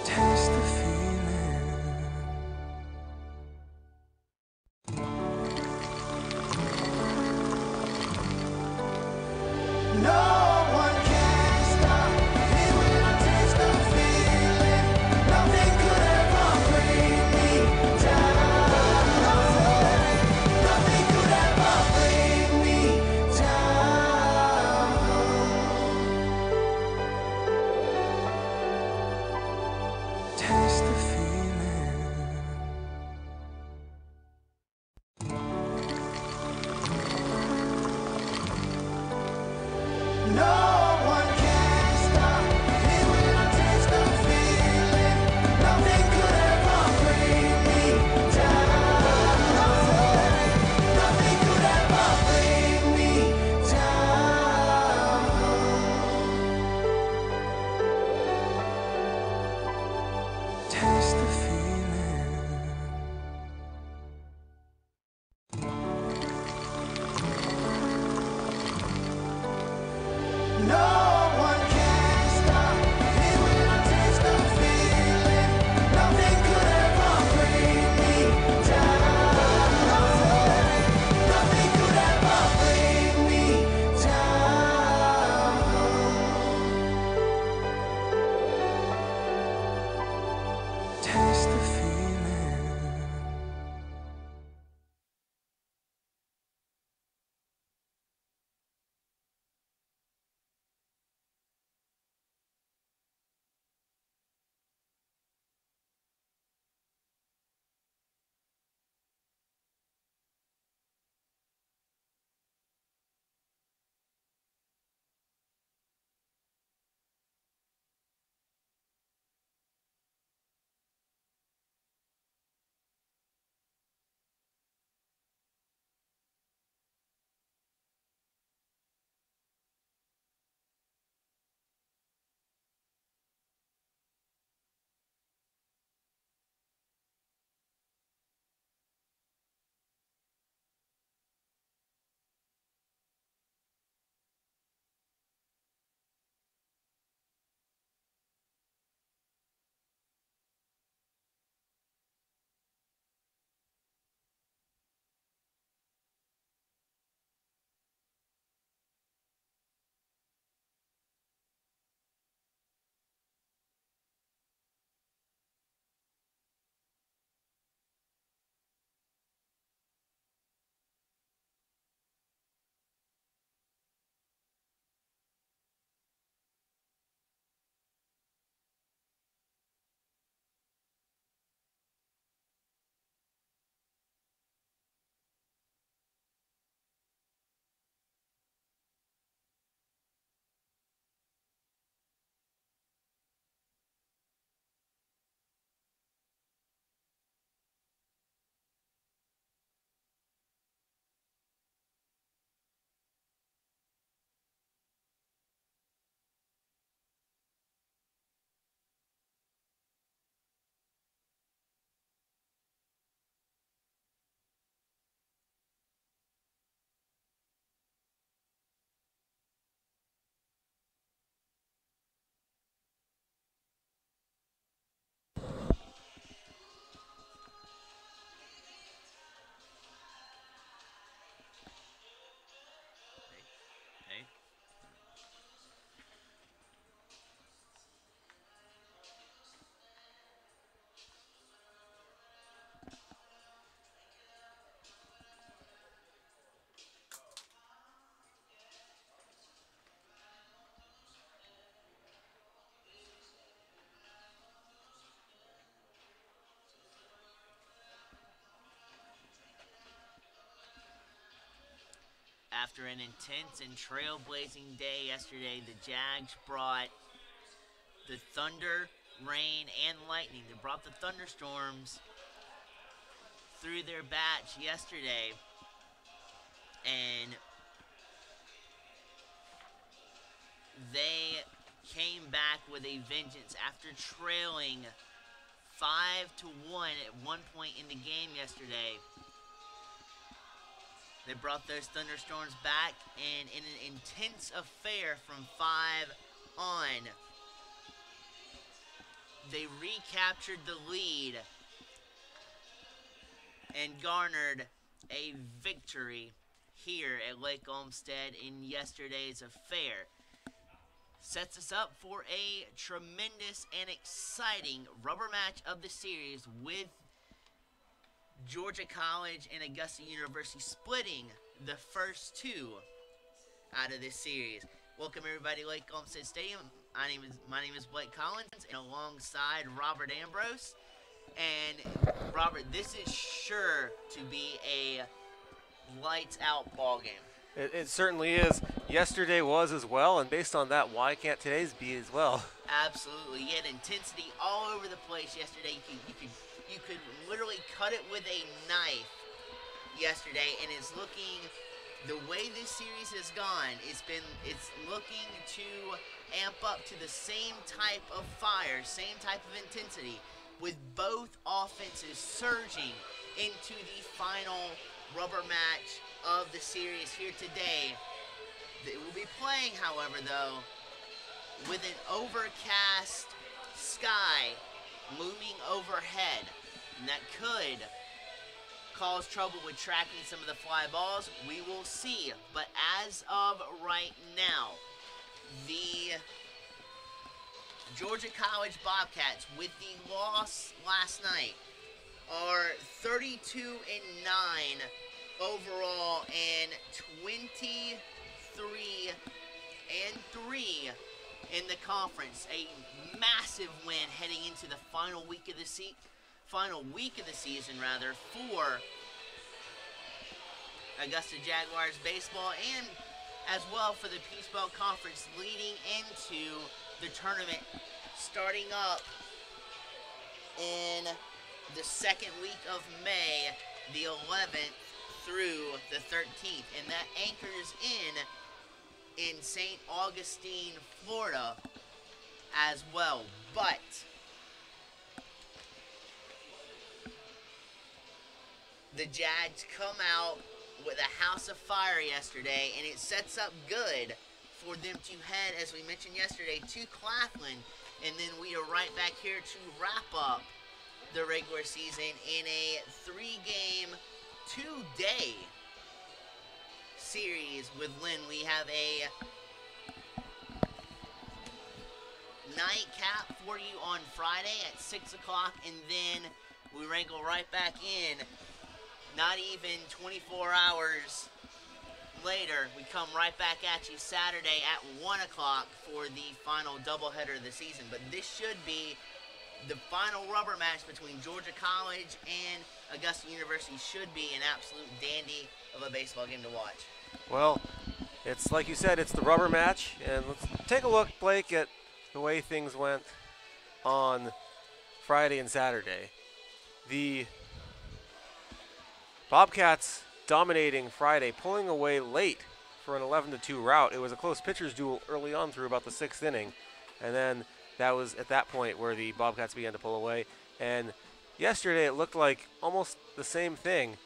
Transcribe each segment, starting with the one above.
Taste After an intense and trailblazing day yesterday, the Jags brought the thunder, rain, and lightning. They brought the thunderstorms through their batch yesterday, and they came back with a vengeance after trailing 5-1 at one point in the game yesterday. They brought those thunderstorms back, and in an intense affair from 5 on, they recaptured the lead and garnered a victory here at Lake Olmsted in yesterday's affair. Sets us up for a tremendous and exciting rubber match of the series, with Georgia College and Augusta University splitting the first two out of this series. Welcome everybody to Lake Olmsted Stadium. My name is Blake Collins, and alongside Robert Ambrose. And Robert, this is sure to be a lights out ball game. It certainly is. Yesterday was as well, and based on that, why can't today's be as well? Absolutely. You had intensity all over the place yesterday. You could literally cut it with a knife yesterday, and it's looking, the way this series has gone, it's looking to amp up to the same type of fire, same type of intensity, with both offenses surging into the final rubber match of the series here today. They will be playing, however, though, with an overcast sky looming overhead, and that could cause trouble with tracking some of the fly balls. We will see. But as of right now, the Georgia College Bobcats, with the loss last night, are 32-9 overall and 23-3 in the conference. A massive win heading into the final week of the season for Augusta Jaguars baseball, and as well for the Peach Belt Conference leading into the tournament starting up in the second week of May, the 11th through the 13th, and that anchors in St. Augustine, Florida as well. But the Jags come out with a house of fire yesterday, and it sets up good for them to head, as we mentioned yesterday, to Claflin, and then we are right back here to wrap up the regular season in a 3-game, 2-day series with Lynn. We have a nightcap for you on Friday at 6 o'clock, and then we wrangle right back in. Not even 24 hours later, we come right back at you Saturday at 1 o'clock for the final doubleheader of the season. But this should be the final rubber match between Georgia College and Augusta University. Should be an absolute dandy of a baseball game to watch. Well, it's like you said, it's the rubber match. And let's take a look, Blake, at the way things went on Friday and Saturday. The Bobcats dominating Friday, pulling away late for an 11-2 rout. It was a close pitcher's duel early on through about the 6th inning, and then that was at that point where the Bobcats began to pull away. And yesterday it looked like almost the same thing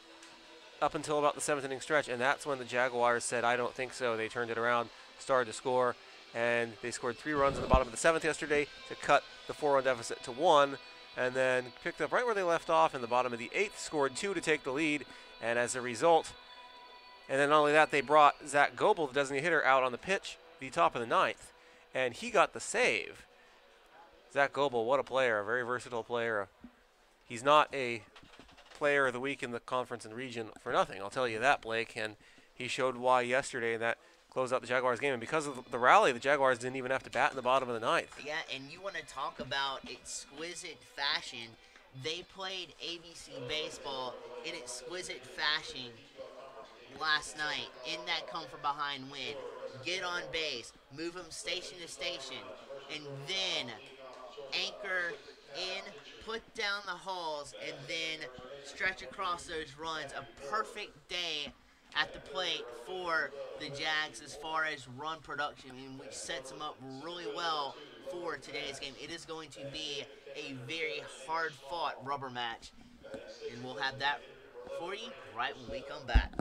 up until about the 7th inning stretch, and that's when the Jaguars said, I don't think so. They turned it around, started to score, and they scored 3 runs in the bottom of the 7th yesterday to cut the 4-run deficit to 1, and then picked up right where they left off in the bottom of the 8th, scored 2 to take the lead, and as a result, and then not only that, they brought Zach Goebel, the designated hitter, out on the pitch the top of the 9th, and he got the save. Zach Goebel, what a player, a very versatile player. He's not a player of the week in the conference and region for nothing, I'll tell you that, Blake, and he showed why yesterday, and that closed out the Jaguars game. And because of the rally, the Jaguars didn't even have to bat in the bottom of the 9th. Yeah, and you want to talk about exquisite fashion. They played ABC baseball in exquisite fashion last night in that come from behind win. Get on base, move them station to station, and then anchor in, put down the hauls, and then stretch across those runs. A perfect day at the plate for the Jags as far as run production, and which sets them up really well for today's game. It is going to be a very hard-fought rubber match, and we'll have that for you right when we come back.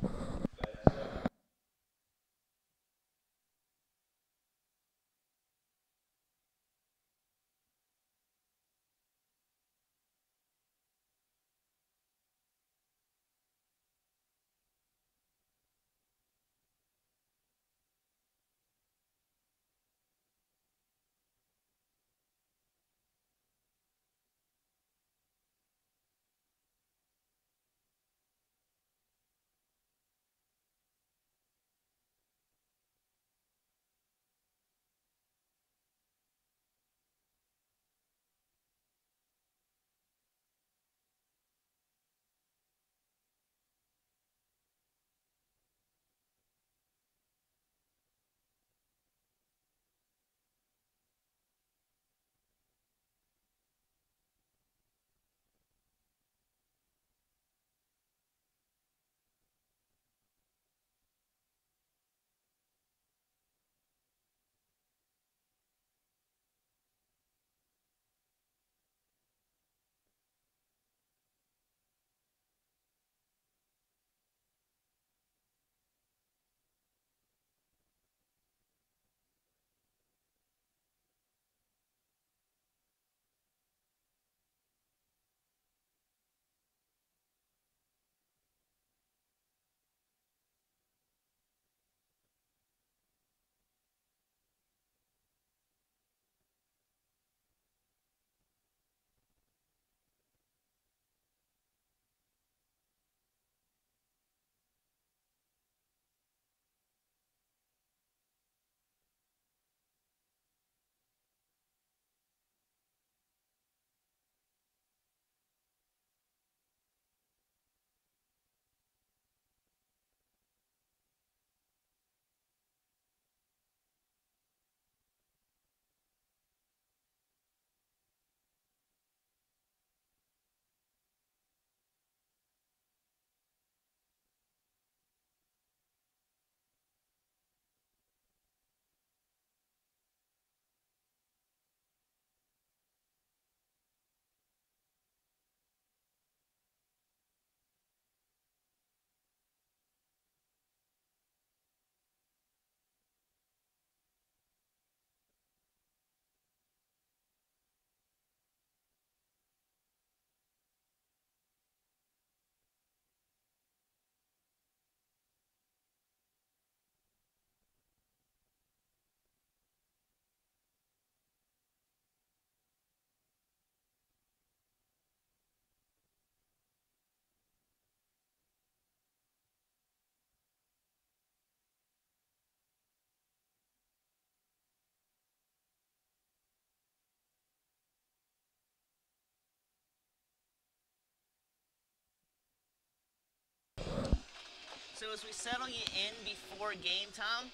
So as we settle you in before game time,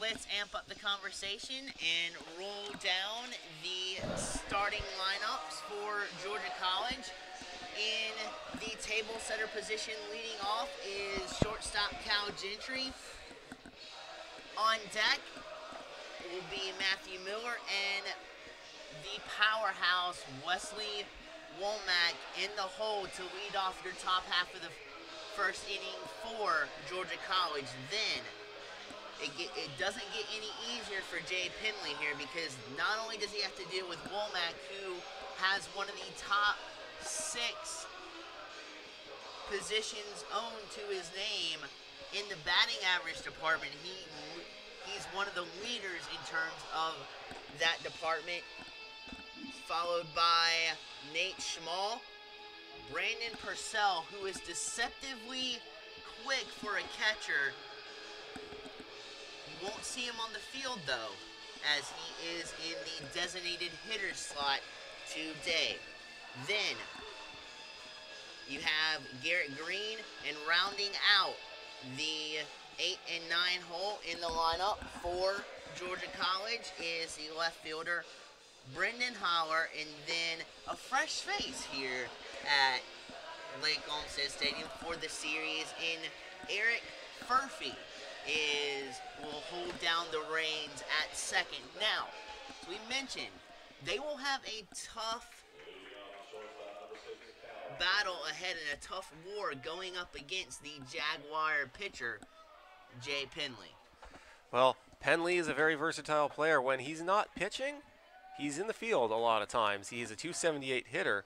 let's amp up the conversation and roll down the starting lineups for Georgia College. In the table setter position leading off is shortstop Cal Gentry. On deck will be Matthew Miller and the powerhouse Wesley Womack in the hole to lead off your top half of the first inning for Georgia College. Then it doesn't get any easier for Jay Penley here, because not only does he have to deal with Womack, who has one of the top 6 positions owned to his name in the batting average department. He's one of the leaders in terms of that department, followed by Nate Schmall, Brandon Purcell, who is deceptively quick for a catcher. You won't see him on the field, though, as he is in the designated hitter slot today. Then, You have Garrett Green, and rounding out the 8 and 9 hole in the lineup for Georgia College is the left fielder Brendan Holler, and then a fresh face here at Lake Olmsted Stadium for the series in Eric Furphy will hold down the reins at second. Now, as we mentioned, they will have a tough battle ahead and a tough war going up against the Jaguar pitcher, Jay Penley. Well, Penley is a very versatile player. When he's not pitching, he's in the field a lot of times. He is a .278 hitter,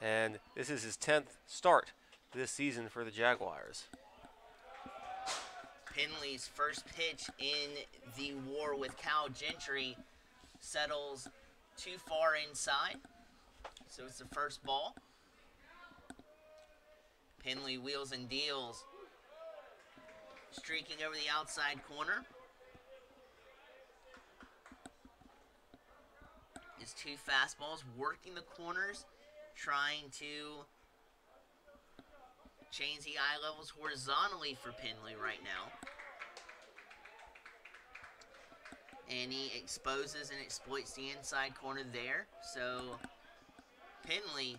and this is his 10th start this season for the Jaguars. Penley's first pitch in the war with Cal Gentry settles too far inside, so it's the first ball. Penley wheels and deals, streaking over the outside corner. His two fastballs working the corners, trying to change the eye levels horizontally for Penley right now. And he exposes and exploits the inside corner there. So Penley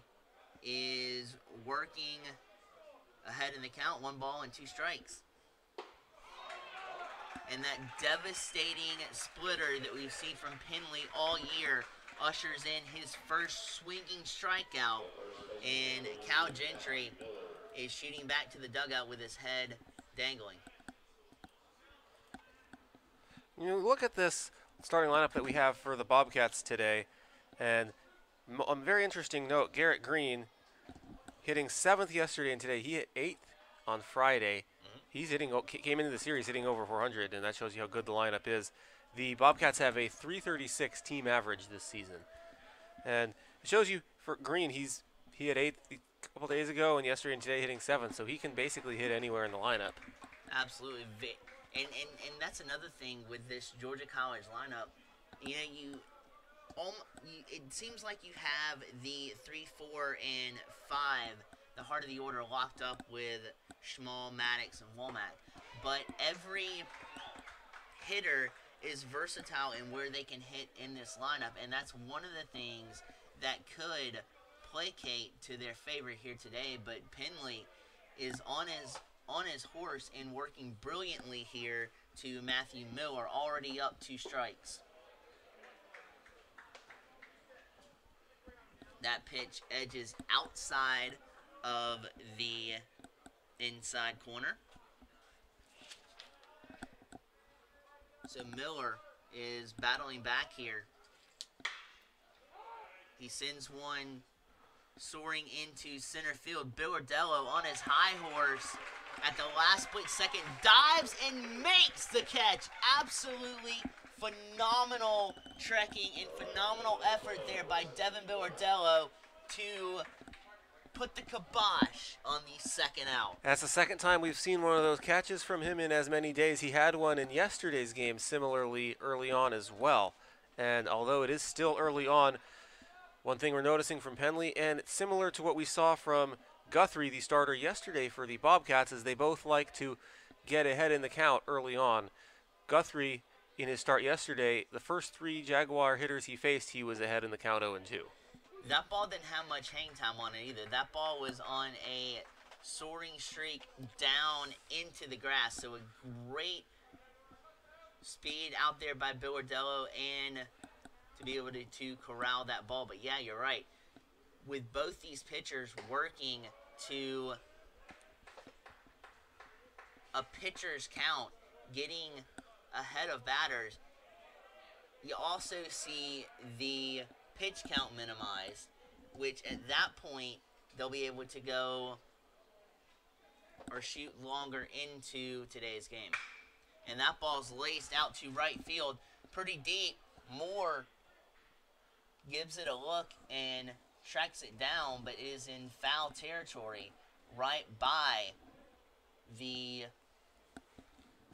is working ahead in the count, 1 ball and 2 strikes. And that devastating splitter that we've seen from Penley all year ushers in his first swinging strikeout. And Cal Gentry is shooting back to the dugout with his head dangling. You know, look at this starting lineup that we have for the Bobcats today. And a very interesting note, Garrett Green hitting 7th yesterday, and today he hit 8th on Friday. He's came into the series hitting over 400, and that shows you how good the lineup is. The Bobcats have a .336 team average this season. And it shows you for Green, he hit 8th a couple days ago, and yesterday and today hitting 7th, so he can basically hit anywhere in the lineup. Absolutely. And that's another thing with this Georgia College lineup. You know, it seems like you have the 3, 4, and 5, the heart of the order, locked up with Schmall, Maddox, and Womack. But every hitter is versatile in where they can hit in this lineup, and that's one of the things that could placate to their favorite here today. But Penley is on his horse and working brilliantly here to Matthew Miller, already up 2 strikes. That pitch edges outside of the inside corner. So Miller is battling back here. He sends one soaring into center field. Billardello on his high horse at the last split second dives and makes the catch. Absolutely phenomenal trekking and phenomenal effort there by Devin Billardello to put the kibosh on the second out. That's the second time we've seen one of those catches from him in as many days. He had one in yesterday's game similarly early on as well. And although it is still early on, one thing we're noticing from Penley, and it's similar to what we saw from Guthrie, the starter yesterday for the Bobcats, is they both like to get ahead in the count early on. Guthrie, in his start yesterday, the first 3 Jaguar hitters he faced, he was ahead in the count 0-2. That ball didn't have much hang time on it either. That ball was on a soaring streak down into the grass. So a great speed out there by Billardello and to be able to corral that ball. But yeah, you're right. With both these pitchers working to a pitcher's count, getting ahead of batters, you also see the pitch count minimized, which at that point they'll be able to go or shoot longer into today's game. And that ball's laced out to right field pretty deep. Moore gives it a look and tracks it down, but is in foul territory right by the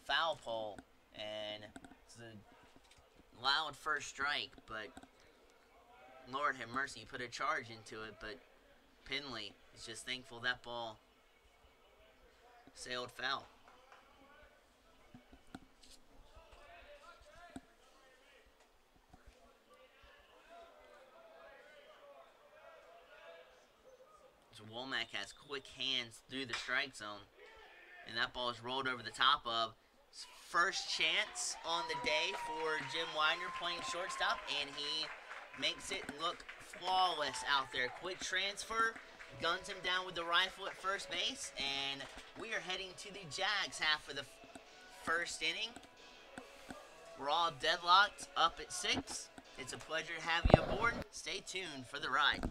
foul pole. And it's a loud first strike, but Lord have mercy, put a charge into it, but Penley He's just thankful that ball sailed foul. So Womack has quick hands through the strike zone. And that ball is rolled over the top of. First chance on the day for Jim Widener playing shortstop, and he makes it look flawless out there. Quick transfer, guns him down with the rifle at first base, and we are heading to the Jags half of the first inning. We're all deadlocked up at 6. It's a pleasure to have you aboard. Stay tuned for the ride.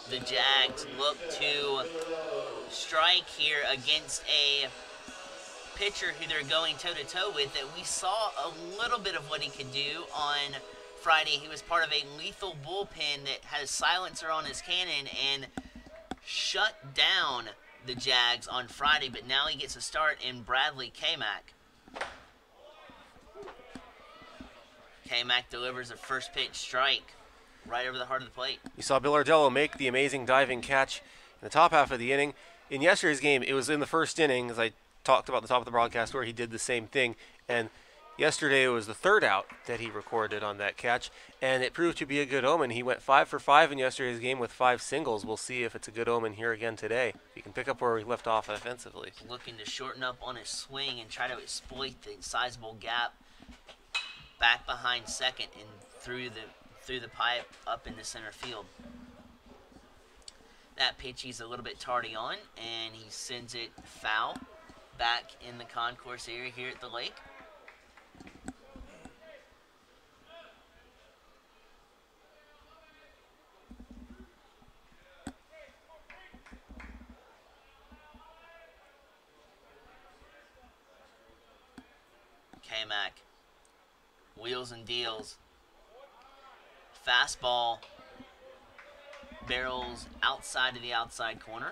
The Jags look to strike here against a pitcher who they're going toe-to-toe with that we saw a little bit of what he could do on Friday. He was part of a lethal bullpen that had a silencer on his cannon and shut down the Jags on Friday, but now he gets a start in Bradley K-Mac. K-Mac delivers a first pitch strike right over the heart of the plate. You saw Bill Ardello make the amazing diving catch in the top half of the inning. In yesterday's game, it was in the first inning, as I talked about at the top of the broadcast, where he did the same thing. And yesterday it was the third out that he recorded on that catch, and it proved to be a good omen. He went 5 for 5 in yesterday's game with 5 singles. We'll see if it's a good omen here again today. He can pick up where he left off offensively. Looking to shorten up on his swing and try to exploit the sizable gap back behind second and through the pipe up into center field. That pitch he's a little bit tardy on, and he sends it foul back in the concourse area here at the lake. K-Mac wheels and deals. Fastball barrels outside of the outside corner.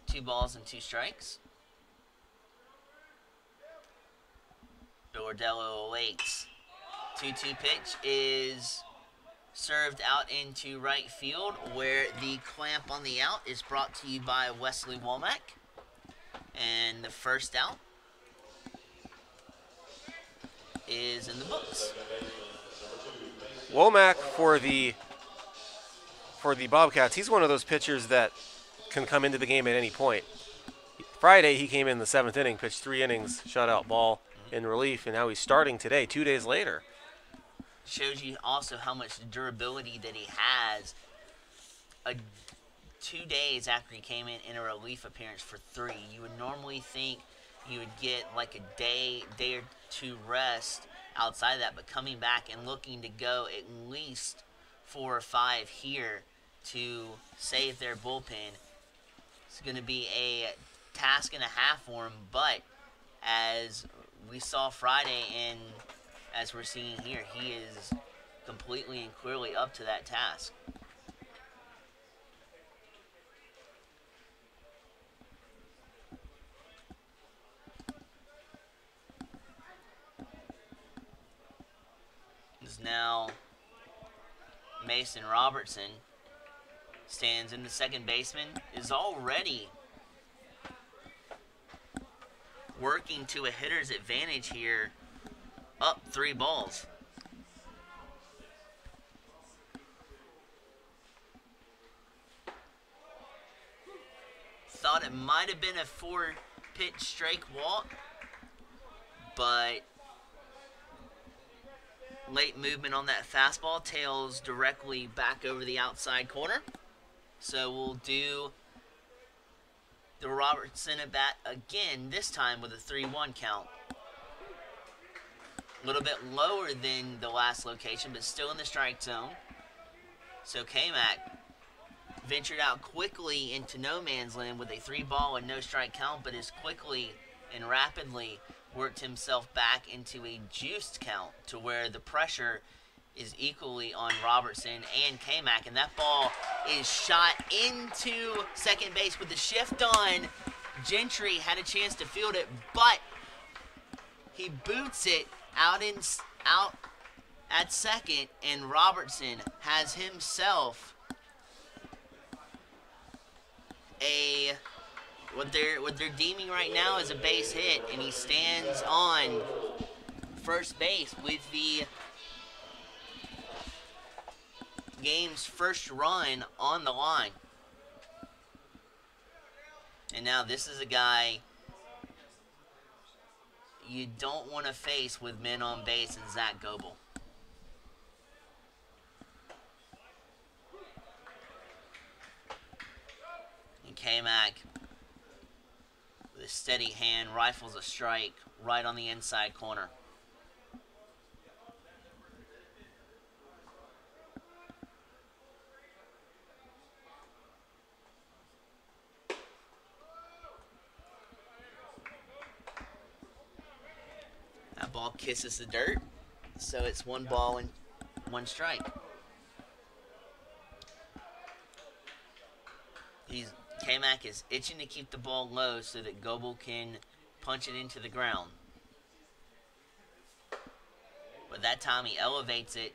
2 balls and 2 strikes. Bill Ardello awaits. 2-2 pitch is served out into right field, where the clamp on the out is brought to you by Wesley Womack. And the first out is in the books. Womack for the Bobcats, he's one of those pitchers that can come into the game at any point. Friday he came in the 7th inning, pitched 3 innings, shutout ball in relief, and now he's starting today, 2 days later. Shows you also how much durability that he has. 2 days after he came in a relief appearance for 3. You would normally think you would get like a day or two rest outside of that, but coming back and looking to go at least 4 or 5 here to save their bullpen. It's going to be a task and a half for him, but as we saw Friday and as we're seeing here, he is completely and clearly up to that task. Is now Mason Robertson, stands in the second baseman, is already working to a hitter's advantage here, up 3 balls. Thought it might have been a 4-pitch strike walk, but late movement on that fastball, tails directly back over the outside corner. So we'll do the Robertson at bat again, this time with a 3-1 count. A little bit lower than the last location, but still in the strike zone. So K-Mac ventured out quickly into no man's land with a 3-ball and no strike count, but has quickly and rapidly worked himself back into a juiced count to where the pressure is equally on Robertson and K-Mac, and that ball is shot into second base with the shift on. Gentry had a chance to field it, but he boots it out at second, and Robertson has himself what they're deeming right now as a base hit, and he stands on first base with the game's first run on the line. And now this is a guy you don't want to face with men on base, and Zach Goebel. And K-Mac, with a steady hand, rifles a strike right on the inside corner. That ball kisses the dirt, so it's 1 ball and 1 strike. K-Mac is itching to keep the ball low so that Goebel can punch it into the ground. But that time he elevates it,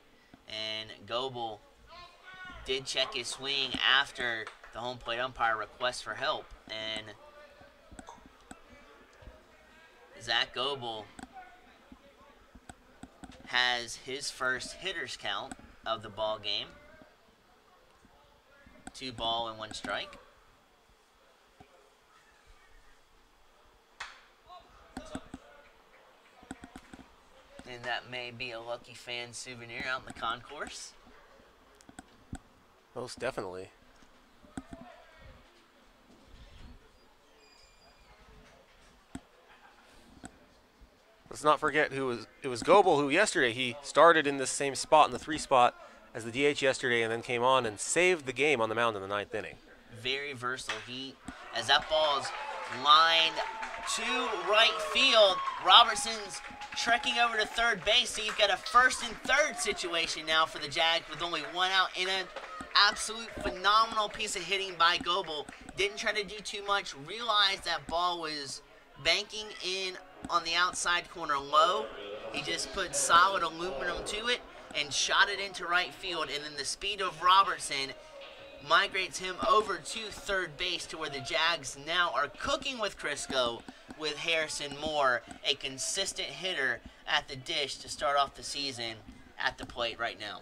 and Goebel did check his swing after the home plate umpire requests for help. And Zach Goebel has his first hitter's count of the ball game. 2 ball and 1 strike. And that may be a Lucky Fan souvenir out in the concourse. Most definitely. Let's not forget it was Goebel who yesterday he started in this same spot in the 3 spot as the DH yesterday, and then came on and saved the game on the mound in the 9th inning. Very versatile. As that ball's lined to right field, Robertson's trekking over to third base, so you've got a first and third situation now for the Jags with only 1 out, in an absolute phenomenal piece of hitting by Goebel. Didn't try to do too much, realized that ball was banking in on the outside corner low. He just put solid aluminum to it and shot it into right field, and then the speed of Robertson migrates him over to third base to where the Jags now are cooking with Crisco, with Harrison Moore, a consistent hitter at the dish to start off the season at the plate right now.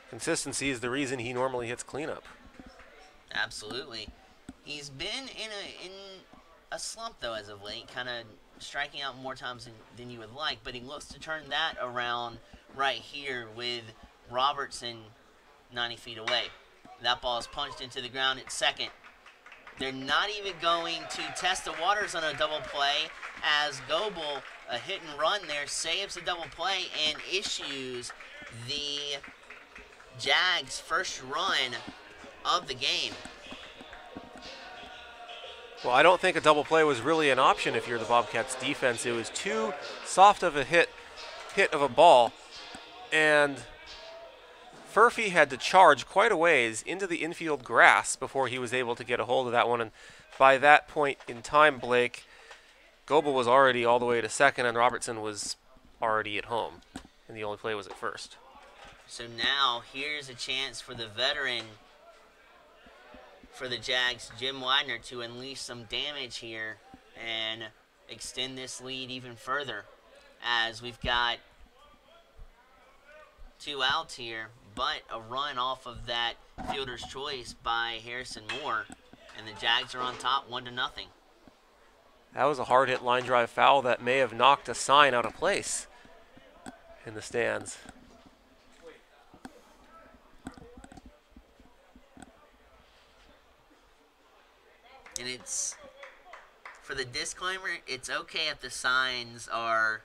Consistency is the reason he normally hits cleanup. Absolutely. He's been in a slump, though, as of late, kind of striking out more times than you would like, but he looks to turn that around right here with Robertson 90 feet away. That ball is punched into the ground at second. They're not even going to test the waters on a double play as Goebel, a hit and run there, saves the double play and issues the Jags' first run of the game. Well, I don't think a double play was really an option if you're the Bobcats defense. It was too soft of a hit of a ball, and Furphy had to charge quite a ways into the infield grass before he was able to get a hold of that one. And by that point in time, Blake, Goebel was already all the way to second, and Robertson was already at home, and the only play was at first. So now here's a chance for the veteran for the Jags, Jim Widener, to unleash some damage here and extend this lead even further, as we've got 2 outs here, but a run off of that fielder's choice by Harrison Moore, and the Jags are on top 1-0. That was a hard-hit line drive foul that may have knocked a sign out of place in the stands. And it's, for the disclaimer, it's okay if the signs are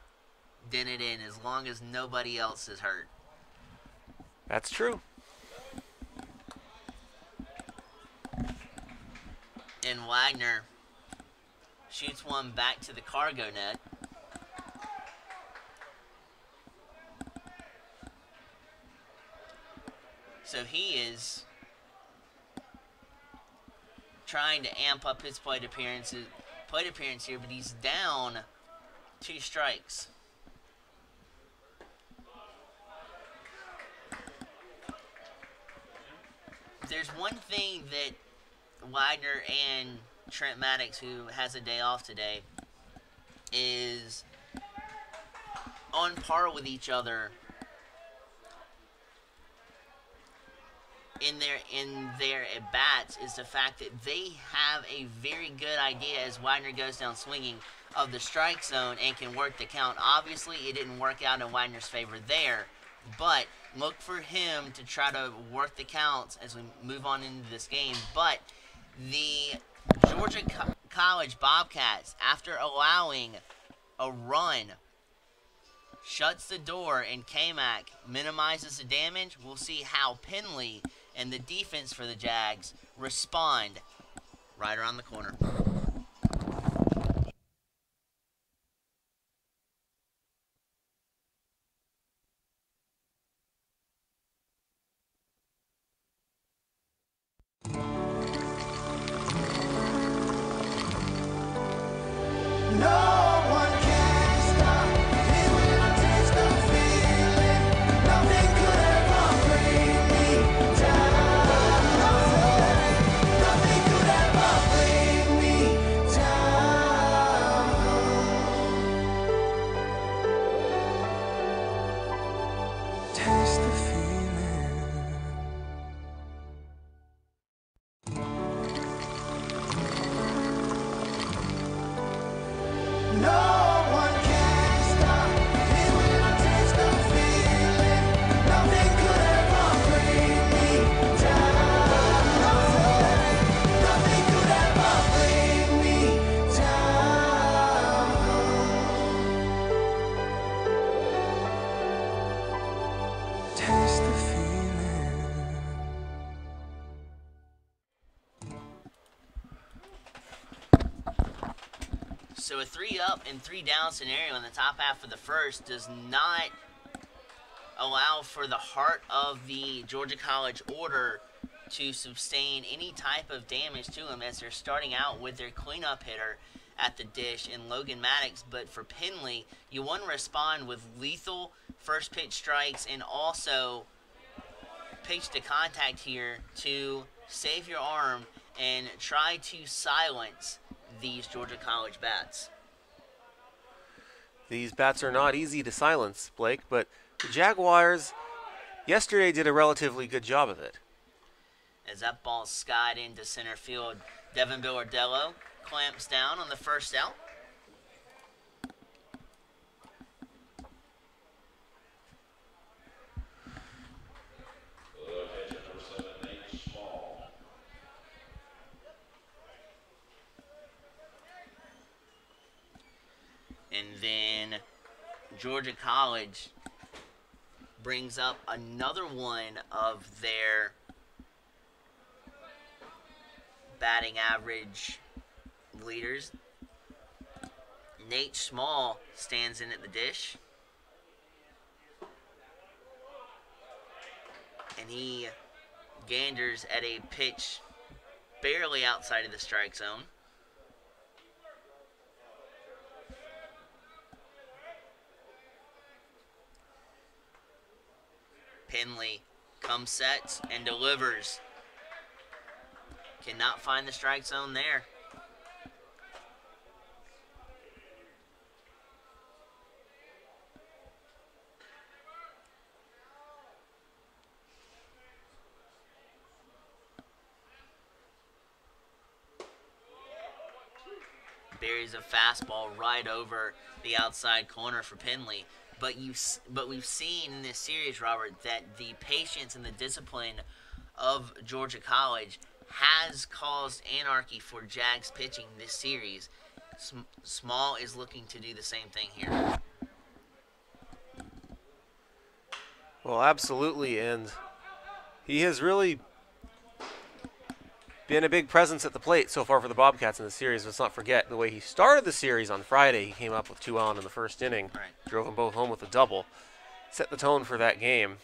dented in as long as nobody else is hurt. That's true. And Wagner shoots one back to the cargo net. So he is trying to amp up his plate appearance here, but he's down 2 strikes. There's one thing that Wagner and Trent Maddox, who has a day off today, is on par with each other in their at bats, is the fact that they have a very good idea as Wagner goes down swinging of the strike zone and can work the count. Obviously, it didn't work out in Wagner's favor there, but look for him to try to work the counts as we move on into this game. But the Georgia College Bobcats, after allowing a run, shuts the door, and K-Mac minimizes the damage. We'll see how Penley and the defense for the Jags respond right around the corner. So a 3-up and 3-down scenario in the top half of the first does not allow for the heart of the Georgia College order to sustain any type of damage to them, as they're starting out with their cleanup hitter at the dish in Logan Maddox. But for Penley, you want to respond with lethal first pitch strikes and also pitch to contact here to save your arm and try to silence these Georgia College bats. These bats are not easy to silence, Blake, but the Jaguars yesterday did a relatively good job of it. As that ball skied into center field, Devin Billardello clamps down on the first out. And then Georgia College brings up another one of their batting average leaders. Nate Small stands in at the dish. And he ganders at a pitch barely outside of the strike zone. Penley comes, sets, and delivers. Cannot find the strike zone there. Buries a fastball right over the outside corner for Penley. But we've seen in this series, Robert, that the patience and the discipline of Georgia College has caused anarchy for Jags pitching this series. Small is looking to do the same thing here. Well, absolutely, and he has really been a big presence at the plate so far for the Bobcats in the series. Let's not forget the way he started the series on Friday. He came up with 2 out in the first inning, drove them both home with a double, set the tone for that game,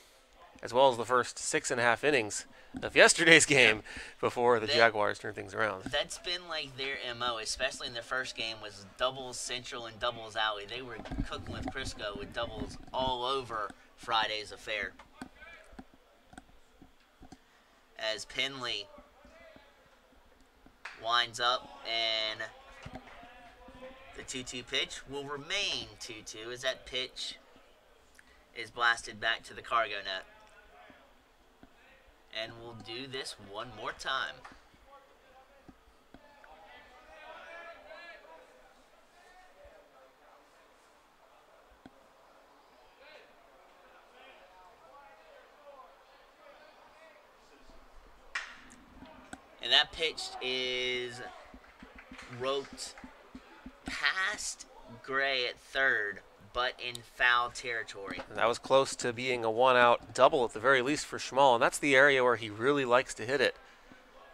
as well as the first 6.5 innings of yesterday's game before the Jaguars turned things around. That's been like their MO, especially in the first game, was doubles central and doubles alley. They were cooking with Crisco with doubles all over Friday's affair. As Penley winds up, and the 2-2 pitch will remain 2-2 as that pitch is blasted back to the cargo net. And we'll do this one more time. And that pitch is roped past Gray at third, but in foul territory. That was close to being a 1-out double at the very least for Schmal, and that's the area where he really likes to hit it,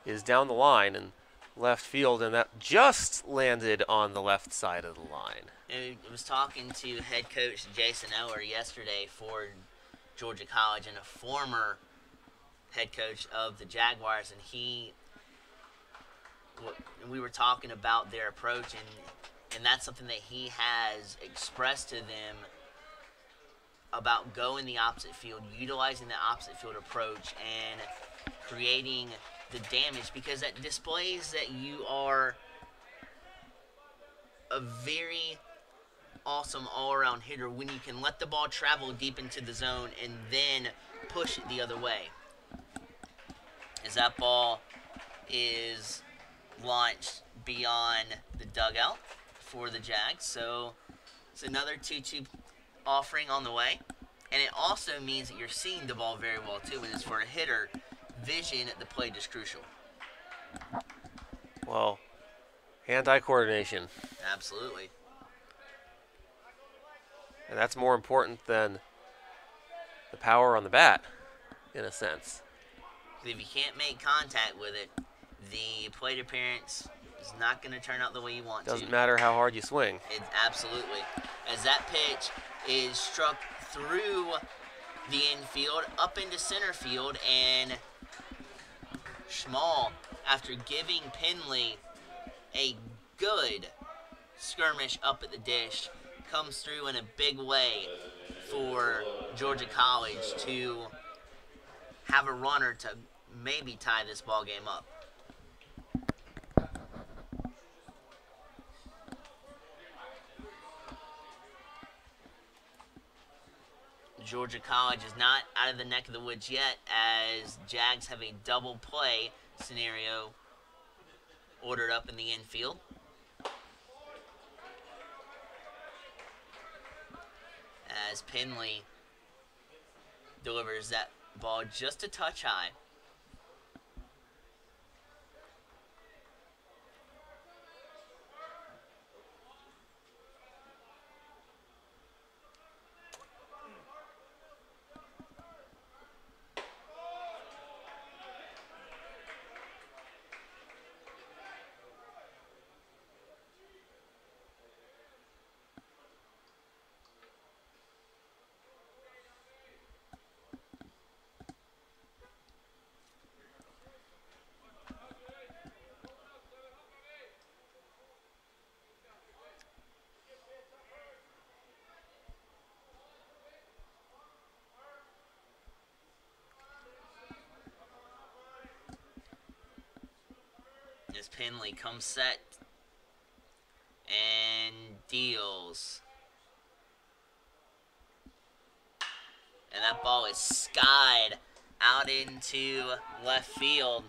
is down the line and left field, and that just landed on the left side of the line. I was talking to head coach Jason Eller yesterday for Georgia College and a former head coach of the Jaguars, and we were talking about their approach, and that's something that he has expressed to them about going the opposite field, utilizing the opposite field approach, and creating the damage, because that displays that you are a very awesome all-around hitter when you can let the ball travel deep into the zone and then push it the other way. As that ball is launched beyond the dugout for the Jags. So it's another 2-2 offering on the way. And it also means that you're seeing the ball very well, too. And it's for a hitter, vision at the plate is crucial. Well, hand-eye coordination. Absolutely. And that's more important than the power on the bat, in a sense. If you can't make contact with it, the plate appearance is not going to turn out the way you want to. Doesn't matter how hard you swing. Absolutely. As that pitch is struck through the infield, up into center field, and Schmal, after giving Penley a good skirmish up at the dish, comes through in a big way for Georgia College to have a runner to maybe tie this ball game up. Georgia College is not out of the neck of the woods yet, as Jags have a double play scenario ordered up in the infield. As Penley delivers that ball just a touch high. As Penley comes set and deals. And that ball is skied out into left field.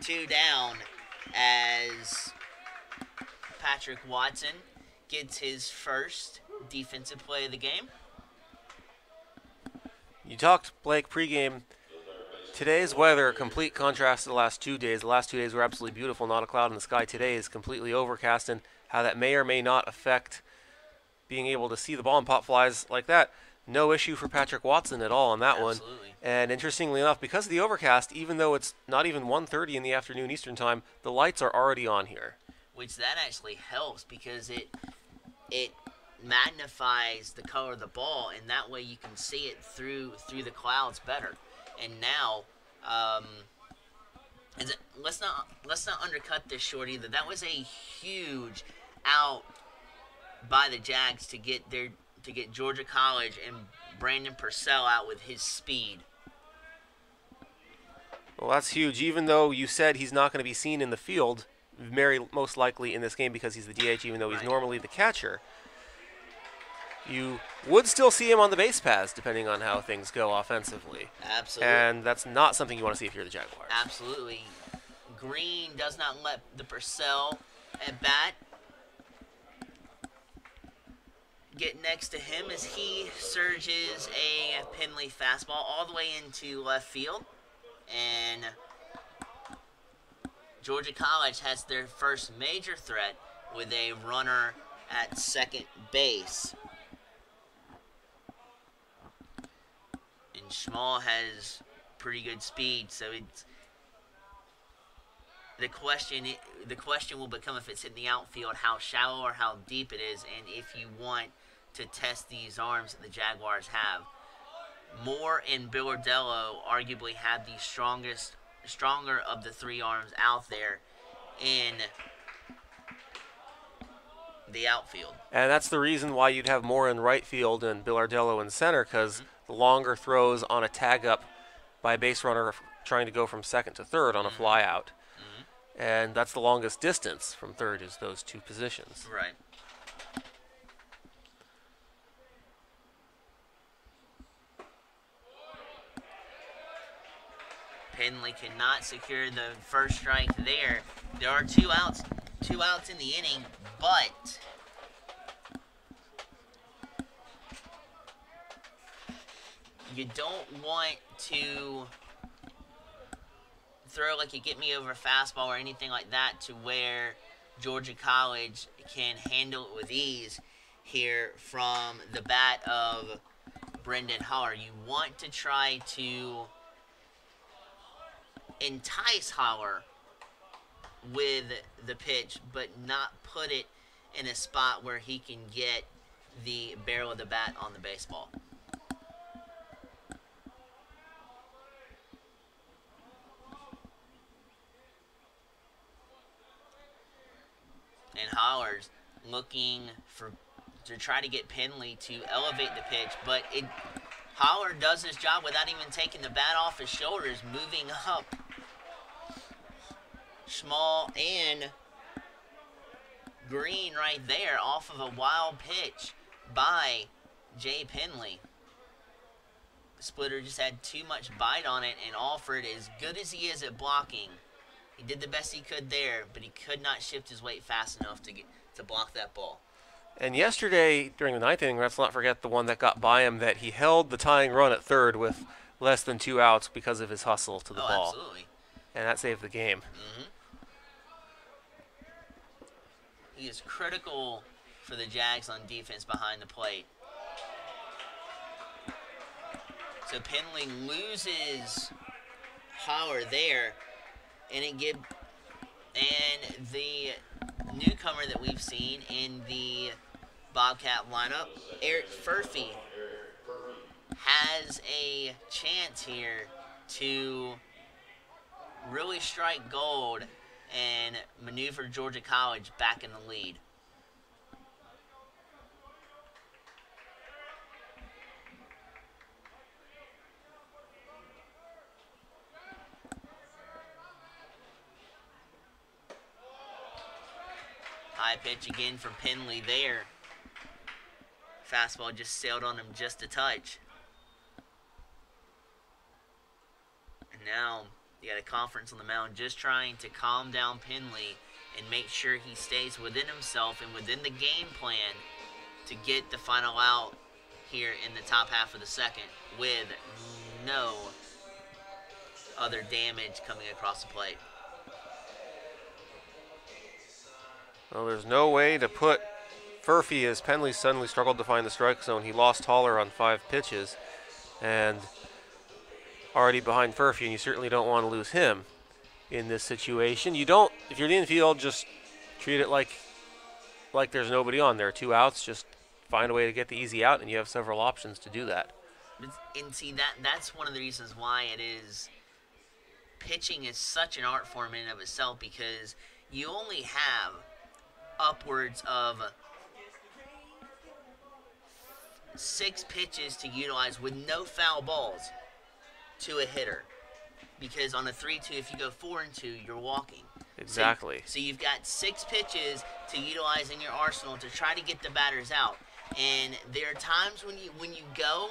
2 down as Patrick Watson gets his first defensive play of the game. You talked, Blake, pregame. Today's weather, complete contrast to the last 2 days. The last 2 days were absolutely beautiful, not a cloud in the sky. Today is completely overcast, and how that may or may not affect being able to see the ball and pop flies like that. No issue for Patrick Watson at all on that Absolutely. one. And interestingly enough, because of the overcast, even though it's not even 1:30 in the afternoon Eastern time, the lights are already on here. Which that actually helps because it magnifies the color of the ball, and that way you can see it through the clouds better. And now, let's not undercut this short either. That was a huge out by the Jags to get Georgia College and Brandon Purcell out with his speed. Well, that's huge. Even though you said he's not going to be seen in the field, very most likely in this game because he's the DH, even though he's normally the catcher, you would still see him on the base paths depending on how things go offensively. Absolutely. And that's not something you want to see if you're the Jaguars. Absolutely. Green does not let the Purcell at bat get next to him as he surges a Penley fastball all the way into left field. And Georgia College has their first major threat with a runner at second base. And Schmall has pretty good speed, so it's the question will become, if it's in the outfield, how shallow or how deep it is, and if you want to test these arms that the Jaguars have. Moore and Billardello arguably have the stronger of the 3 arms out there in the outfield. And that's the reason why you'd have Moore in right field and Billardello in center, because the longer throws on a tag up by a base runner trying to go from second to third on a fly out. And that's the longest distance from third is those 2 positions. Right. Penley cannot secure the first strike there. There are 2 outs in the inning, but you don't want to throw like a get me over fastball or anything like that to where Georgia College can handle it with ease here from the bat of Brendan Holler. You want to try to entice Holler with the pitch, but not put it in a spot where he can get the barrel of the bat on the baseball. And Holler's looking to try to get Penley to elevate the pitch, but Holler does his job without even taking the bat off his shoulders, moving up. Schmall and Green right there off of a wild pitch by Jay Penley. The splitter just had too much bite on it, and Alford, as good as he is at blocking, he did the best he could there, but he could not shift his weight fast enough to block that ball. And yesterday, during the 9th inning, let's not forget the one that got by him, that he held the tying run at third with less than 2 outs because of his hustle to the ball. Absolutely. And that saved the game. He is critical for the Jags on defense behind the plate. So Penley loses Holler there, and the newcomer that we've seen in the Bobcat lineup, Eric Furphy, has a chance here to really strike gold and maneuver Georgia College back in the lead. High pitch again from Penley there. Fastball just sailed on him just a touch. And now you got a conference on the mound just trying to calm down Penley and make sure he stays within himself and within the game plan to get the final out here in the top half of the second with no other damage coming across the plate. Well, there's no way to put Furphy as Penley suddenly struggled to find the strike zone. He lost Haller on 5 pitches and already behind Furphy, and you certainly don't want to lose him in this situation. You don't, if you're in the infield, just treat it like there's nobody on. There are 2 outs, just find a way to get the easy out, and you have several options to do that. And see, that's one of the reasons why it is, pitching is such an art form in and of itself, because you only have upwards of 6 pitches to utilize with no foul balls to a hitter. Because on a 3-2, if you go 4-2, you're walking. Exactly. So you've got 6 pitches to utilize in your arsenal to try to get the batters out. And there are times when you go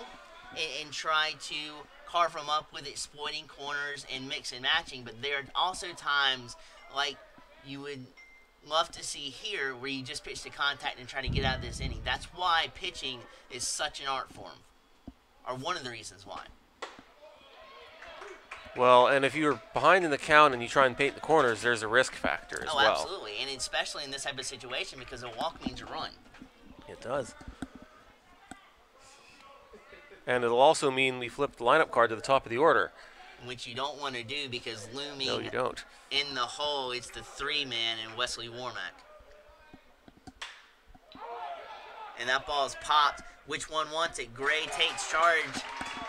and try to carve them up with exploiting corners and mix and matching, but there are also times like you would love to see here where you just pitch to contact and try to get out of this inning. That's why pitching is such an art form, or one of the reasons why. Well, and if you're behind in the count and you try and paint the corners, there's a risk factor as well. Oh, absolutely, and especially in this type of situation because a walk means a run. It does. And it'll also mean we flip the lineup card to the top of the order. Which you don't want to do because looming No, you don't. in the hole, it's the 3-man and Wesley Warmack. And that ball's popped. Which one wants it? Gray takes charge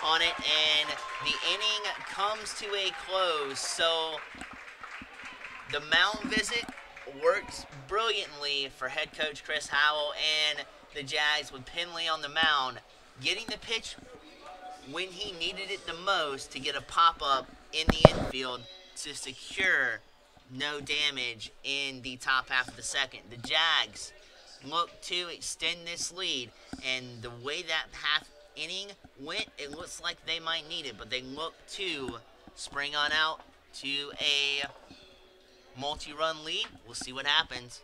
on it, and the inning comes to a close. So the mound visit works brilliantly for head coach Chris Howell and the Jags with Penley on the mound, getting the pitch when he needed it the most to get a pop-up in the infield to secure no damage in the top half of the second. The Jags look to extend this lead, and the way that half inning went, it looks like they might need it, but they look to spring on out to a multi-run lead. We'll see what happens.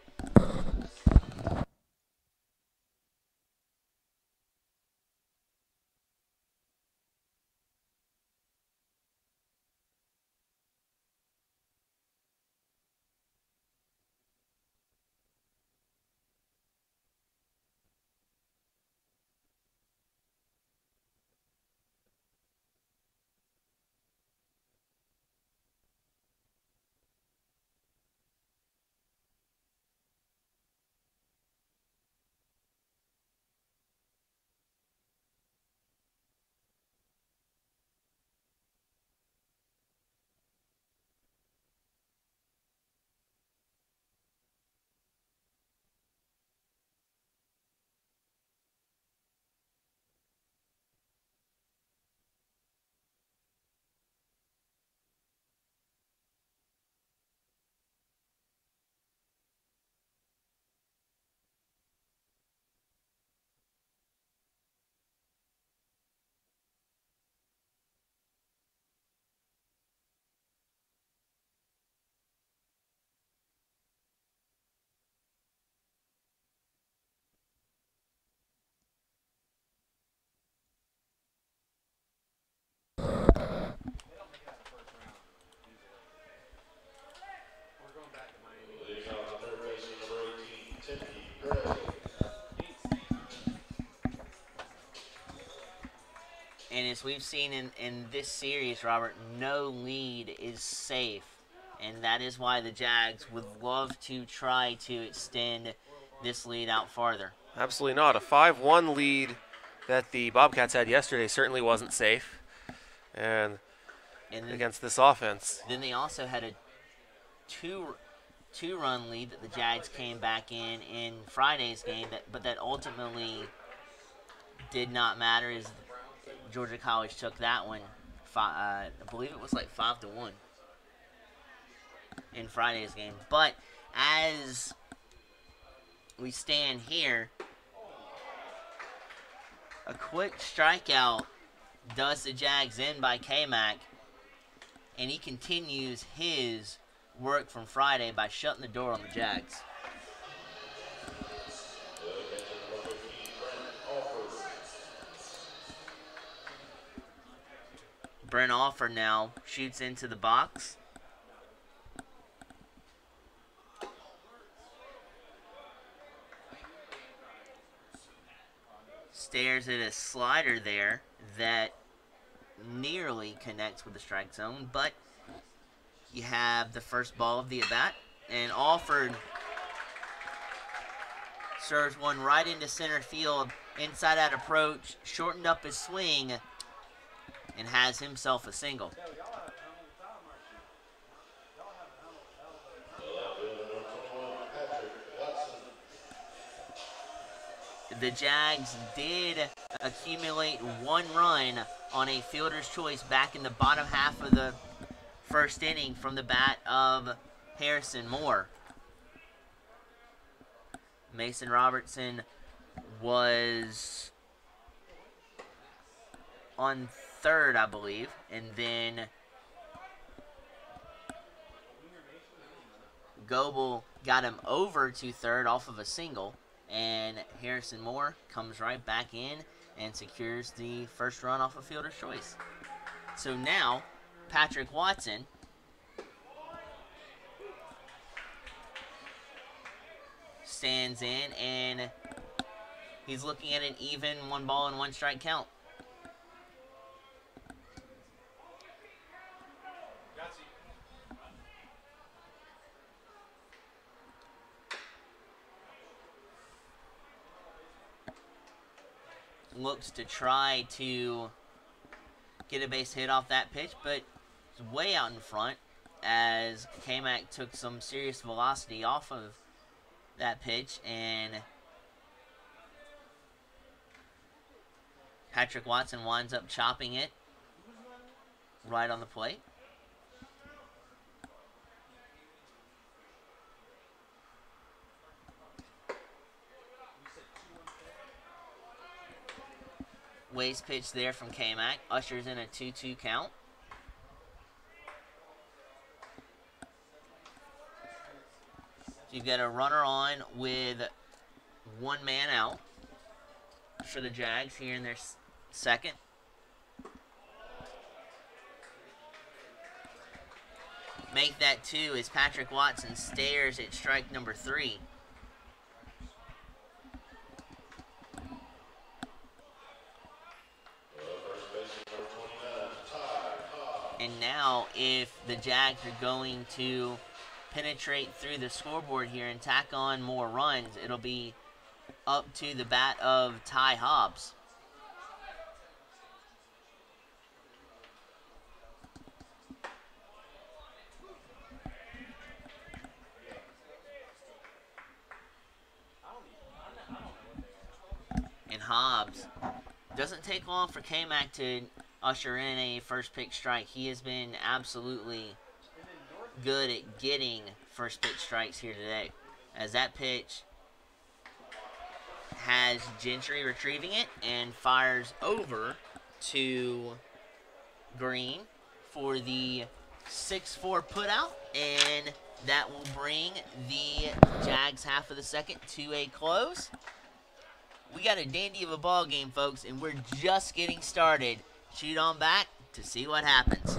And as we've seen in this series, Robert, no lead is safe. And that is why the Jags would love to try to extend this lead out farther. Absolutely not. A 5-1 lead that the Bobcats had yesterday certainly wasn't safe. And against this offense. Then they also had a two-run lead that the Jags came back in Friday's game, but that ultimately did not matter as Georgia College took that one. I believe it was like 5-1 in Friday's game. But as we stand here. A quick strikeout does the Jags in by K-Mac, and he continues his work from Friday by shutting the door on the Jags. Brent Offer now shoots into the box. Stares at a slider there that nearly connects with the strike zone, but you have the first ball of the at-bat, and Alford serves one right into center field, inside out approach, shortened up his swing, and has himself a single. The Jags did accumulate one run on a fielder's choice back in the bottom half of the first inning from the bat of Harrison Moore. Mason Robertson was on third, I believe, and then Goebel got him over to third off of a single, and Harrison Moore comes right back in and secures the first run off of fielder's choice. So now, Patrick Watson stands in, and he's looking at an even 1-1 count. Looks to try to get a base hit off that pitch, but it's way out in front as K-Mac took some serious velocity off of that pitch, and Patrick Watson winds up chopping it right on the plate. Waste pitch there from K-Mac. Ushers in a 2-2 count. You've got a runner on with one man out for the Jags here in their second. Make that 2 as Patrick Watson stares at strike number 3. And now, if the Jags are going to penetrate through the scoreboard here and tack on more runs, it'll be up to the bat of Ty Hobbs. And Hobbs doesn't take long for K-Mac to usher in a first pitch strike. He has been absolutely good at getting first pitch strikes here today, as that pitch has Gentry retrieving it and fires over to Green for the 6-4 putout, and that will bring the Jags half of the second to a close. We got a dandy of a ball game, folks, and we're just getting started. Shoot on back to see what happens.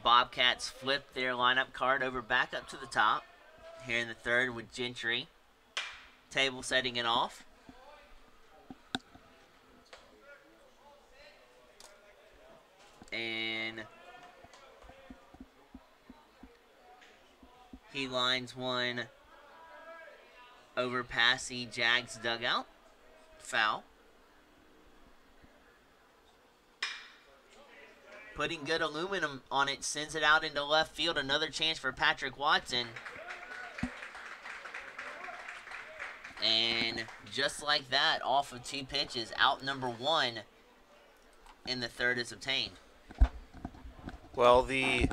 Bobcats flip their lineup card over back up to the top here in the third with Gentry. Table setting it off. And he lines one over past the Jags dugout. Foul. Putting good aluminum on it, sends it out into left field. Another chance for Patrick Watson. And just like that, off of 2 pitches, out number 1 in the third is obtained. Well, the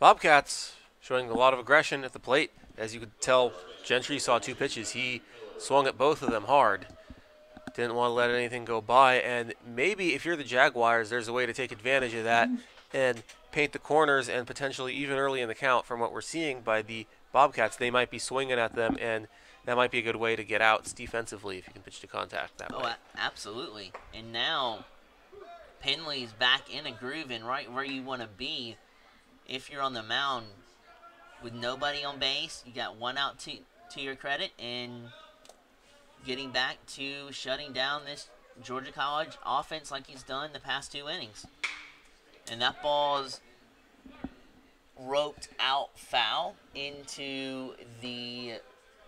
Bobcats showing a lot of aggression at the plate. As you could tell, Gentry saw 2 pitches. He swung at both of them hard. Didn't want to let anything go by. And maybe if you're the Jaguars, there's a way to take advantage of that and paint the corners, and potentially even early in the count, from what we're seeing by the Bobcats, they might be swinging at them, and that might be a good way to get outs defensively if you can pitch to contact that way. Oh, absolutely. And now Penley's back in a groove and right where you want to be. If you're on the mound with nobody on base, you got 1 out to your credit, and getting back to shutting down this Georgia College offense like he's done the past 2 innings. And that ball's roped out foul into the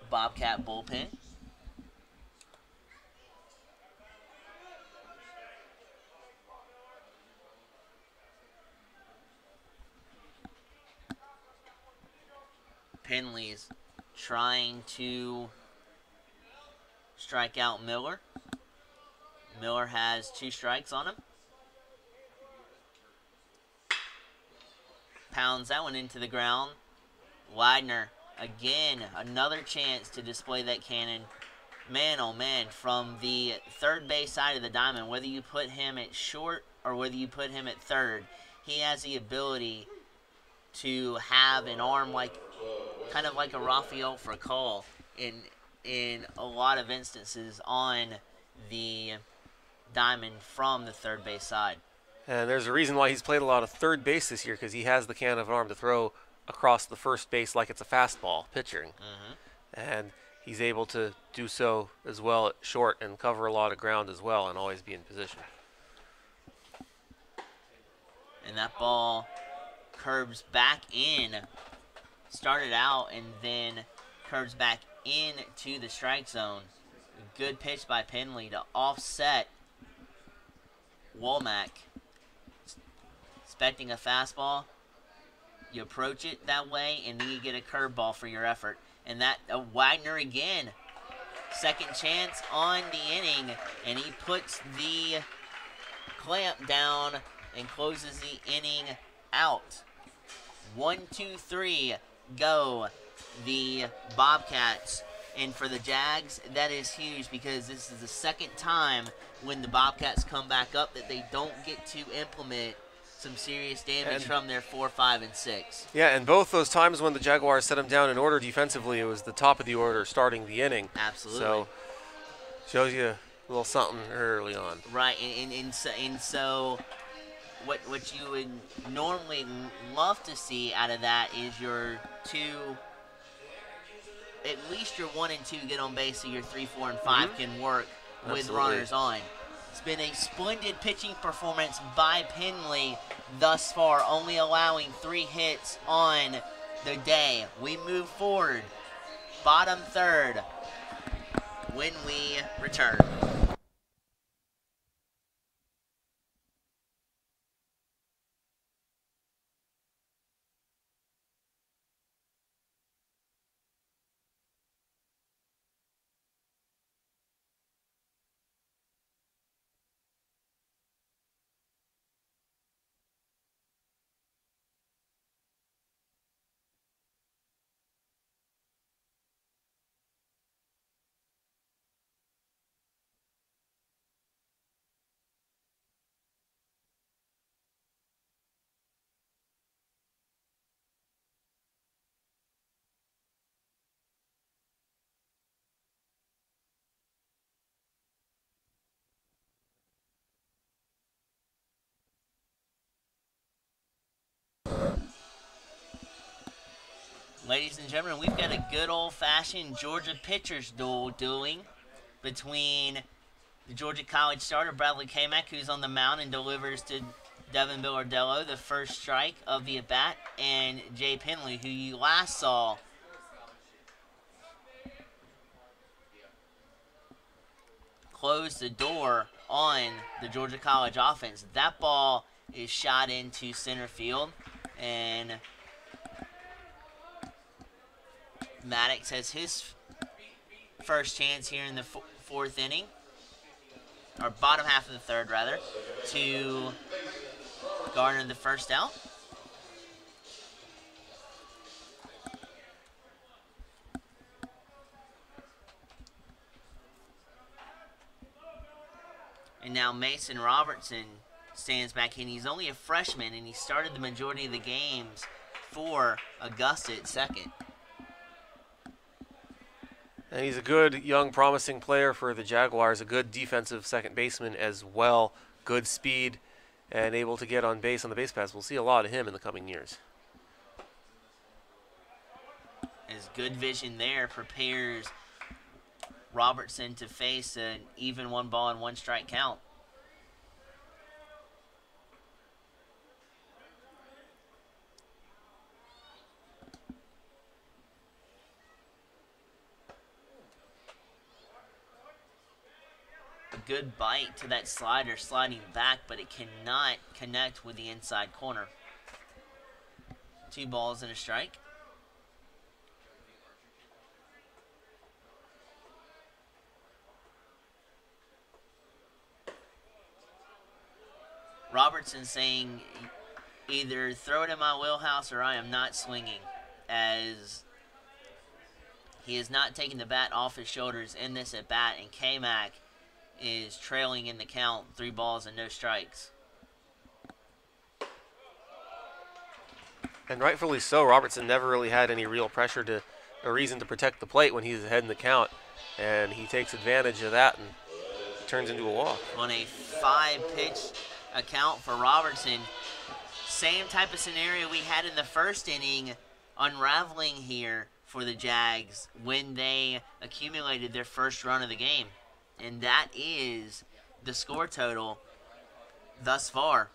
Bobcat bullpen. Penley's trying to strike out Miller. Miller has 2 strikes on him. Pounds that one into the ground. Widener, again, another chance to display that cannon. Man, oh man, from the third base side of the diamond, whether you put him at short or whether you put him at third, he has the ability to have an arm like, kind of like a Rafael Furcal in a lot of instances on the diamond from the third base side. And there's a reason why he's played a lot of third base this year, because he has the can of an arm to throw across the first base like it's a fastball pitching. And he's able to do so as well at short and cover a lot of ground as well and always be in position. And that ball curves back in. Started out and then curves back into the strike zone. Good pitch by Penley to offset Womack. Expecting a fastball. You approach it that way, and then you get a curveball for your effort. And that Wagner again. Second chance on the inning, and he puts the clamp down and closes the inning out. 1, 2, 3, go. The Bobcats. And for the Jags, that is huge, because this is the second time when the Bobcats come back up that they don't get to implement some serious damage from their 4, 5, and 6. Yeah, and both those times when the Jaguars set them down in order defensively, it was the top of the order starting the inning. Absolutely. So, shows you a little something early on. Right, and so what you would normally love to see out of that is your 2, at least your 1 and 2 get on base, so your 3, 4, and 5 can work with runners on. It's been a splendid pitching performance by Penley thus far, only allowing 3 hits on the day. We move forward, bottom third, when we return. Ladies and gentlemen, we've got a good old-fashioned Georgia pitchers dueling between the Georgia College starter, Bradley Kamak, who's on the mound and delivers to Devin Billardello the first strike of the at-bat, and Jay Penley, who you last saw close the door on the Georgia College offense. That ball is shot into center field, and Maddox has his first chance here in the fourth inning, or bottom half of the third, rather, to garner the first out. And now Mason Robertson stands back in. He's only a freshman, and he started the majority of the games for Augusta at second. And he's a good, young, promising player for the Jaguars, a good defensive second baseman as well, good speed, and able to get on base on the base paths. We'll see a lot of him in the coming years. His good vision there prepares Robertson to face an even 1 ball and 1 strike count. A good bite to that slider, sliding back, but it cannot connect with the inside corner. 2 balls and a strike. Robertson saying either throw it in my wheelhouse or I am not swinging, as he is not taking the bat off his shoulders in this at bat, and Kamak is trailing in the count, 3 balls and no strikes. And rightfully so. Robertson never really had any real pressure to a reason to protect the plate when he's ahead in the count, and he takes advantage of that and turns into a walk. On a 5-pitch account for Robertson, same type of scenario we had in the first inning unraveling here for the Jags when they accumulated their first run of the game. And that is the score total thus far.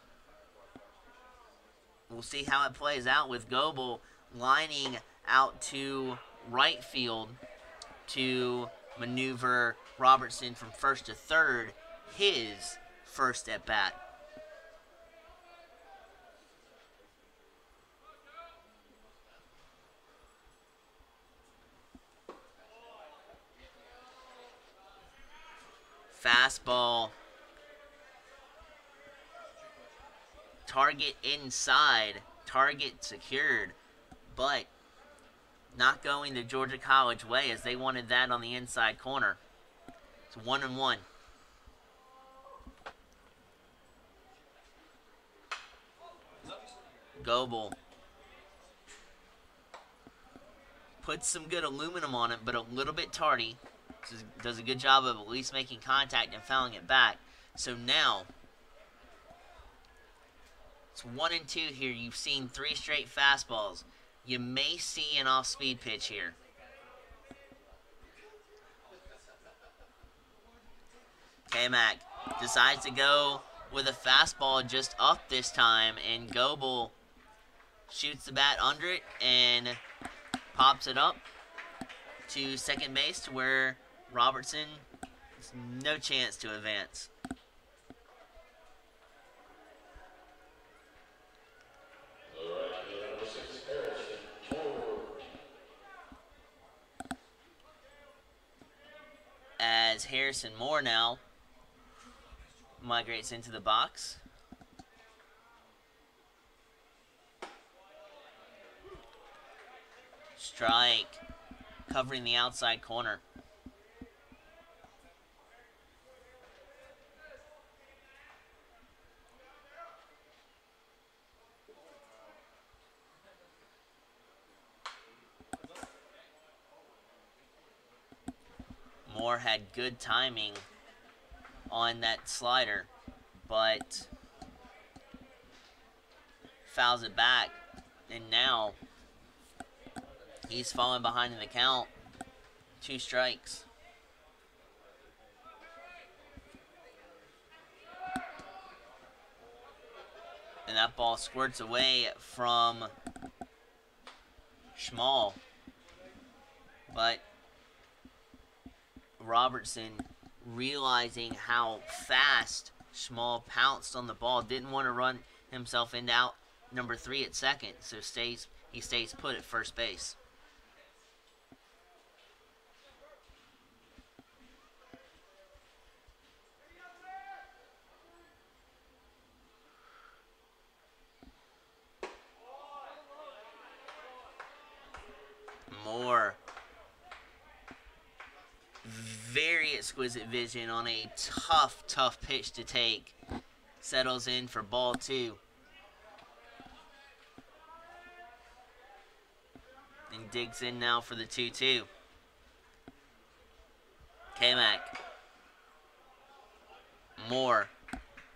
We'll see how it plays out with Goebel lining out to right field to maneuver Robertson from first to third, his first at bat. Fastball. Target inside. Target secured. But not going the Georgia College way, as they wanted that on the inside corner. It's 1-1. Goebel puts some good aluminum on it, but a little bit tardy. Does a good job of at least making contact and fouling it back. So now, it's 1-2 here. You've seen 3 straight fastballs. You may see an off-speed pitch here. Kamak decides to go with a fastball just up this time, and Goebel shoots the bat under it and pops it up to second base, to where Robertson has no chance to advance. As Harrison Moore now migrates into the box. Strike, covering the outside corner. Moore had good timing on that slider, but fouls it back, and now He's falling behind in the count. 2 strikes. And that ball squirts away from Schmall. But Robertson, realizing how fast Schmall pounced on the ball, didn't want to run himself into out number 3 at second, so he stays put at first base. Moore, very exquisite vision on a tough pitch to take. Settles in for ball 2. And digs in now for the 2-2. K-Mac. Moore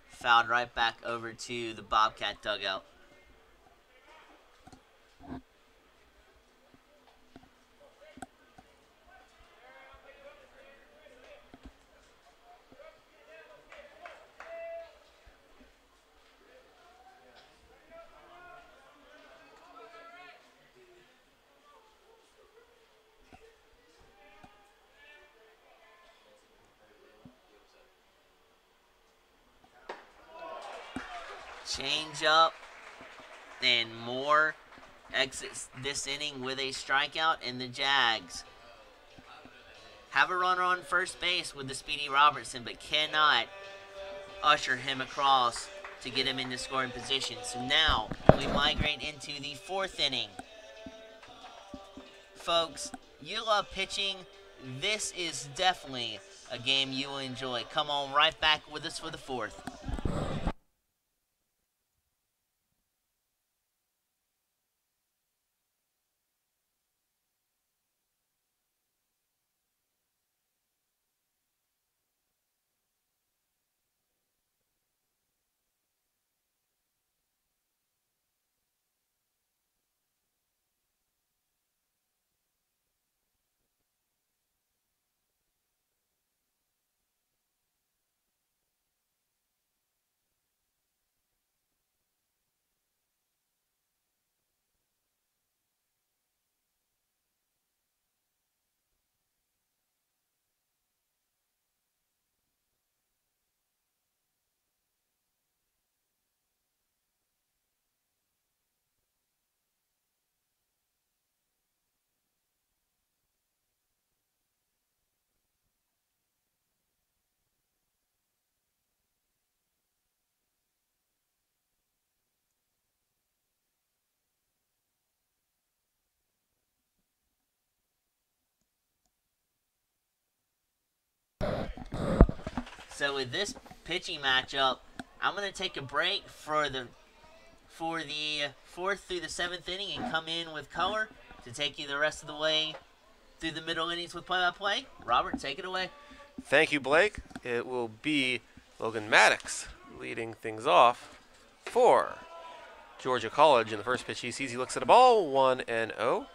fouled right back over to the Bobcat dugout. Change up, and Moore exits this inning with a strikeout, and the Jags have a runner on first base with the speedy Robertson, but cannot usher him across to get him into scoring position. So now we migrate into the 4th inning. Folks, you love pitching. This is definitely a game you will enjoy. Come on right back with us for the 4th. So with this pitching matchup, I'm going to take a break for the 4th through the 7th inning and come in with color to take you the rest of the way through the middle innings with play-by-play. Robert, take it away. Thank you, Blake. It will be Logan Maddox leading things off for Georgia College. In the first pitch he sees, he looks at a ball, 1-0.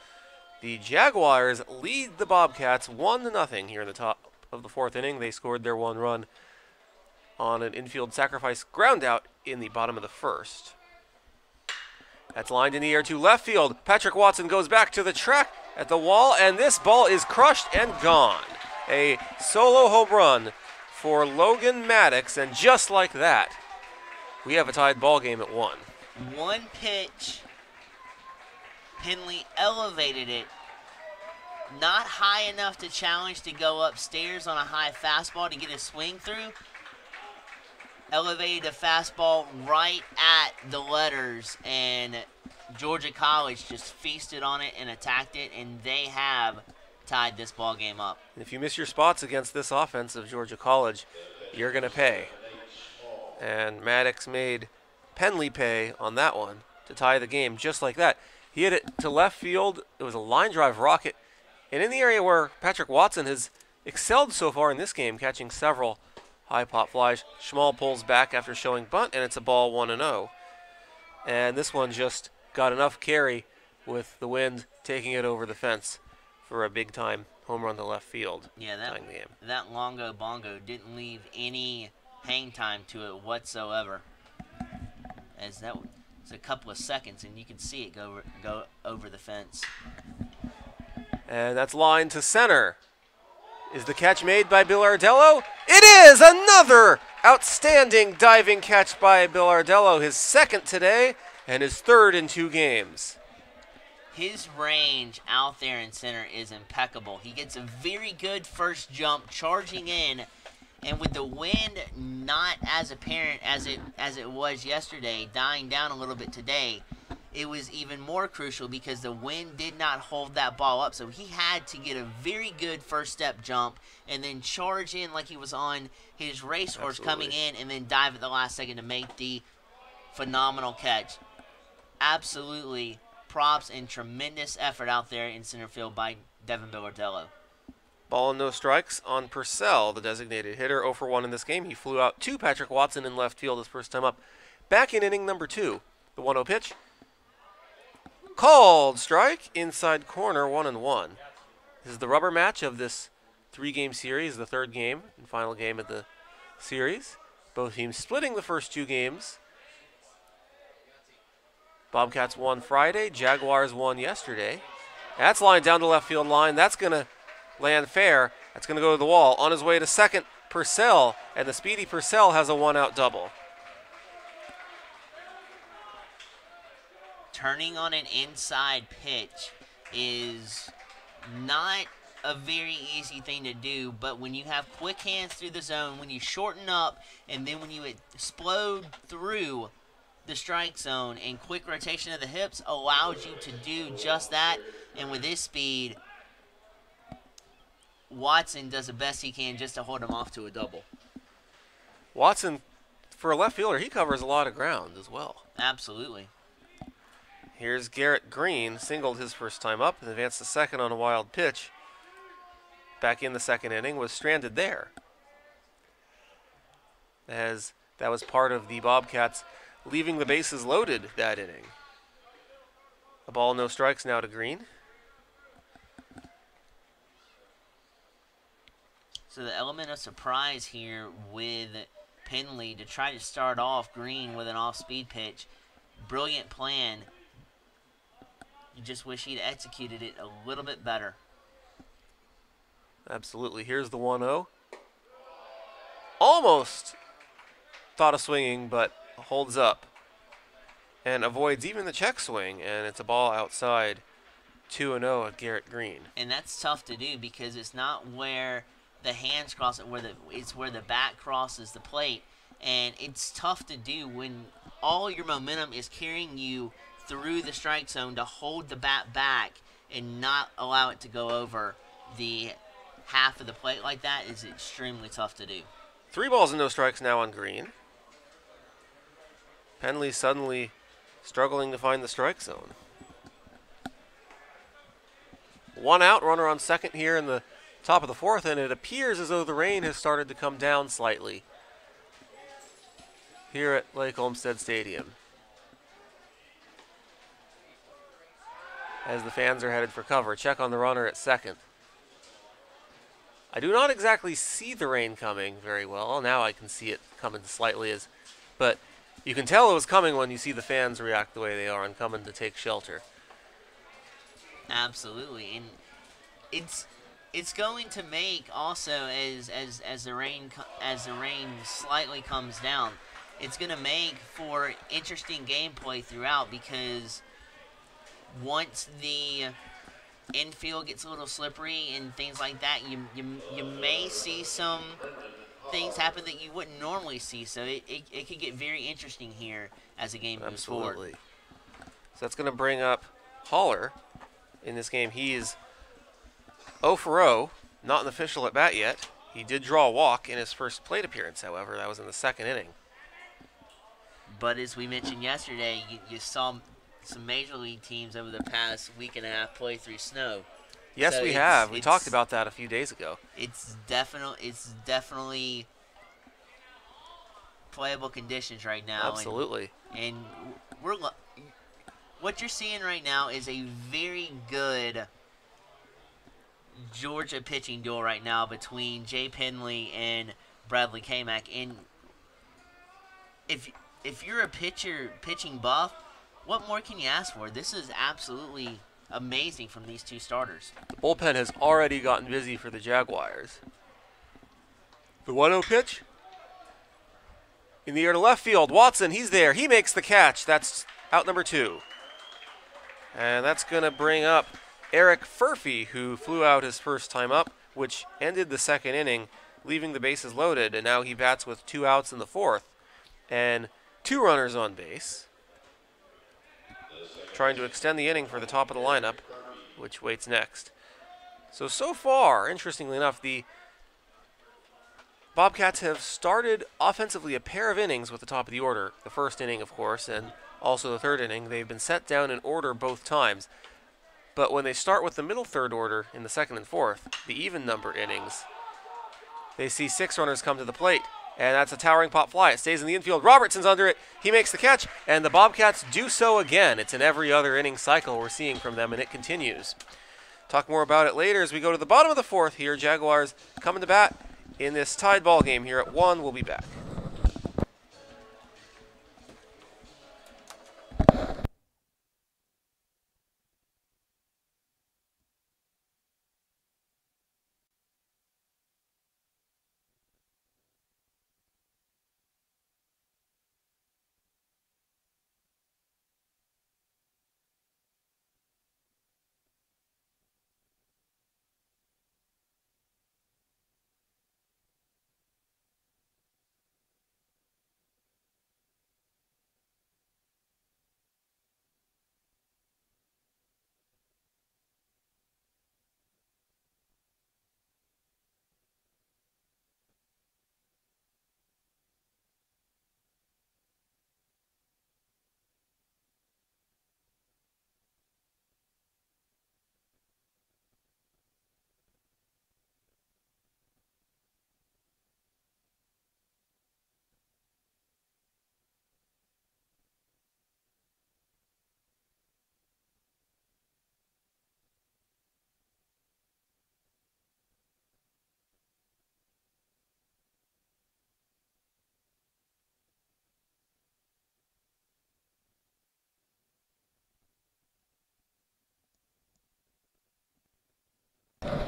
The Jaguars lead the Bobcats 1-0 here in the top of the 4th inning. They scored their 1 run on an infield sacrifice ground out in the bottom of the 1st. That's lined in the air to left field. Patrick Watson goes back to the track at the wall, and this ball is crushed and gone. A solo home run for Logan Maddox, and just like that, we have a tied ball game at 1. One pitch, Penley elevated it, not high enough to challenge to go upstairs on a high fastball to get a swing through. Elevated a fastball right at the letters, and Georgia College just feasted on it and attacked it, and they have tied this ball game up. If you miss your spots against this offense of Georgia College, you're going to pay. And Maddox made Penley pay on that one to tie the game just like that. He hit it to left field. It was a line drive rocket. And in the area where Patrick Watson has excelled so far in this game, catching several high pop flies, Schmall pulls back after showing bunt, and it's a ball 1-0. And this one just got enough carry with the wind taking it over the fence for a big-time home run to left field. Yeah, tying the game. that Longo Bongo didn't leave any hang time to it whatsoever. As that was a couple of seconds, and you could see it go over the fence. And that's line to center. Is the catch made by Bill Ardello? It is! Another outstanding diving catch by Bill Ardello, his second today and his third in 2 games. His range out there in center is impeccable. He gets a very good first jump charging in, and with the wind not as apparent as it was yesterday, dying down a little bit today, it was even more crucial because the wind did not hold that ball up. So he had to get a very good first step jump and then charge in like he was on his racehorse coming in, and then dive at the last second to make the phenomenal catch. Absolutely props and tremendous effort out there in center field by Devin Billardello. Ball and no strikes on Purcell, the designated hitter, 0 for 1 in this game. He flew out to Patrick Watson in left field his first time up. Back in inning number 2, the 1-0 pitch. Called strike, inside corner, 1-1. This is the rubber match of this 3-game series, the third game and final game of the series. Both teams splitting the first 2 games. Bobcats won Friday, Jaguars won yesterday. That's lined down to left field line. That's going to land fair. That's going to go to the wall. On his way to second, Purcell, and the speedy Purcell has a 1-out double. Turning on an inside pitch is not a very easy thing to do, but when you have quick hands through the zone, when you shorten up, and then when you explode through the strike zone, and quick rotation of the hips allows you to do just that. And with his speed, Watson does the best he can just to hold him off to a double. Watson, for a left fielder, he covers a lot of ground as well. Absolutely. Here's Garrett Green, singled his first time up and advanced to second on a wild pitch. Back in the second inning, was stranded there, as that was part of the Bobcats leaving the bases loaded that inning. A ball, no strikes now to Green. So the element of surprise here with Penley to try to start off Green with an off-speed pitch. Brilliant plan. You just wish he'd executed it a little bit better. Absolutely. Here's the 1-0. Almost thought of swinging, but holds up and avoids even the check swing, and it's a ball outside. 2-0 at Garrett Green. And that's tough to do because it's not where the hands cross it, it's where the bat crosses the plate, and it's tough to do when all your momentum is carrying you through the strike zone to hold the bat back and not allow it to go over the half of the plate like that is extremely tough to do. 3 balls and no strikes now on Green. Penley suddenly struggling to find the strike zone. 1 out, runner on second here in the top of the 4th, and it appears as though the rain has started to come down slightly here at Lake Olmsted Stadium, as the fans are headed for cover. Check on the runner at second. I do not exactly see the rain coming very well. Now I can see it coming slightly, but you can tell it was coming when you see the fans react the way they are and coming to take shelter. Absolutely, and it's going to make also as the rain slightly comes down, it's going to make for interesting gameplay throughout, because once the infield gets a little slippery and things like that, you may see some things happen that you wouldn't normally see. So it could get very interesting here as the game moves forward. Absolutely. So that's going to bring up Haller in this game. He is 0 for 0, not an official at bat yet. He did draw a walk in his first plate appearance, however. That was in the second inning. But as we mentioned yesterday, you saw some major league teams over the past week and a half play through snow. Yes, so we have. We talked about that a few days ago. It's definitely playable conditions right now. Absolutely. And what you're seeing right now is a very good Georgia pitching duel right now between Jay Penley and Bradley Kamak. And if you're a pitching buff, what more can you ask for? This is absolutely amazing from these two starters. The bullpen has already gotten busy for the Jaguars. The 1-0 pitch. In the air to left field, Watson, he's there. He makes the catch. That's out number 2. And that's going to bring up Eric Furphy, who flew out his first time up, which ended the second inning, leaving the bases loaded. And now he bats with 2 outs in the 4th and 2 runners on base, trying to extend the inning for the top of the lineup, which waits next. So far, interestingly enough, the Bobcats have started offensively a pair of innings with the top of the order. The first inning, of course, and also the third inning. They've been set down in order both times. But when they start with the middle third order in the 2nd and 4th, the even number innings, they see 6 runners come to the plate. And that's a towering pop fly. It stays in the infield. Robertson's under it. He makes the catch, and the Bobcats do so again. It's an every other inning cycle we're seeing from them, and it continues. Talk more about it later as we go to the bottom of the 4th here. Jaguars coming to bat in this tied ball game here at 1. We'll be back.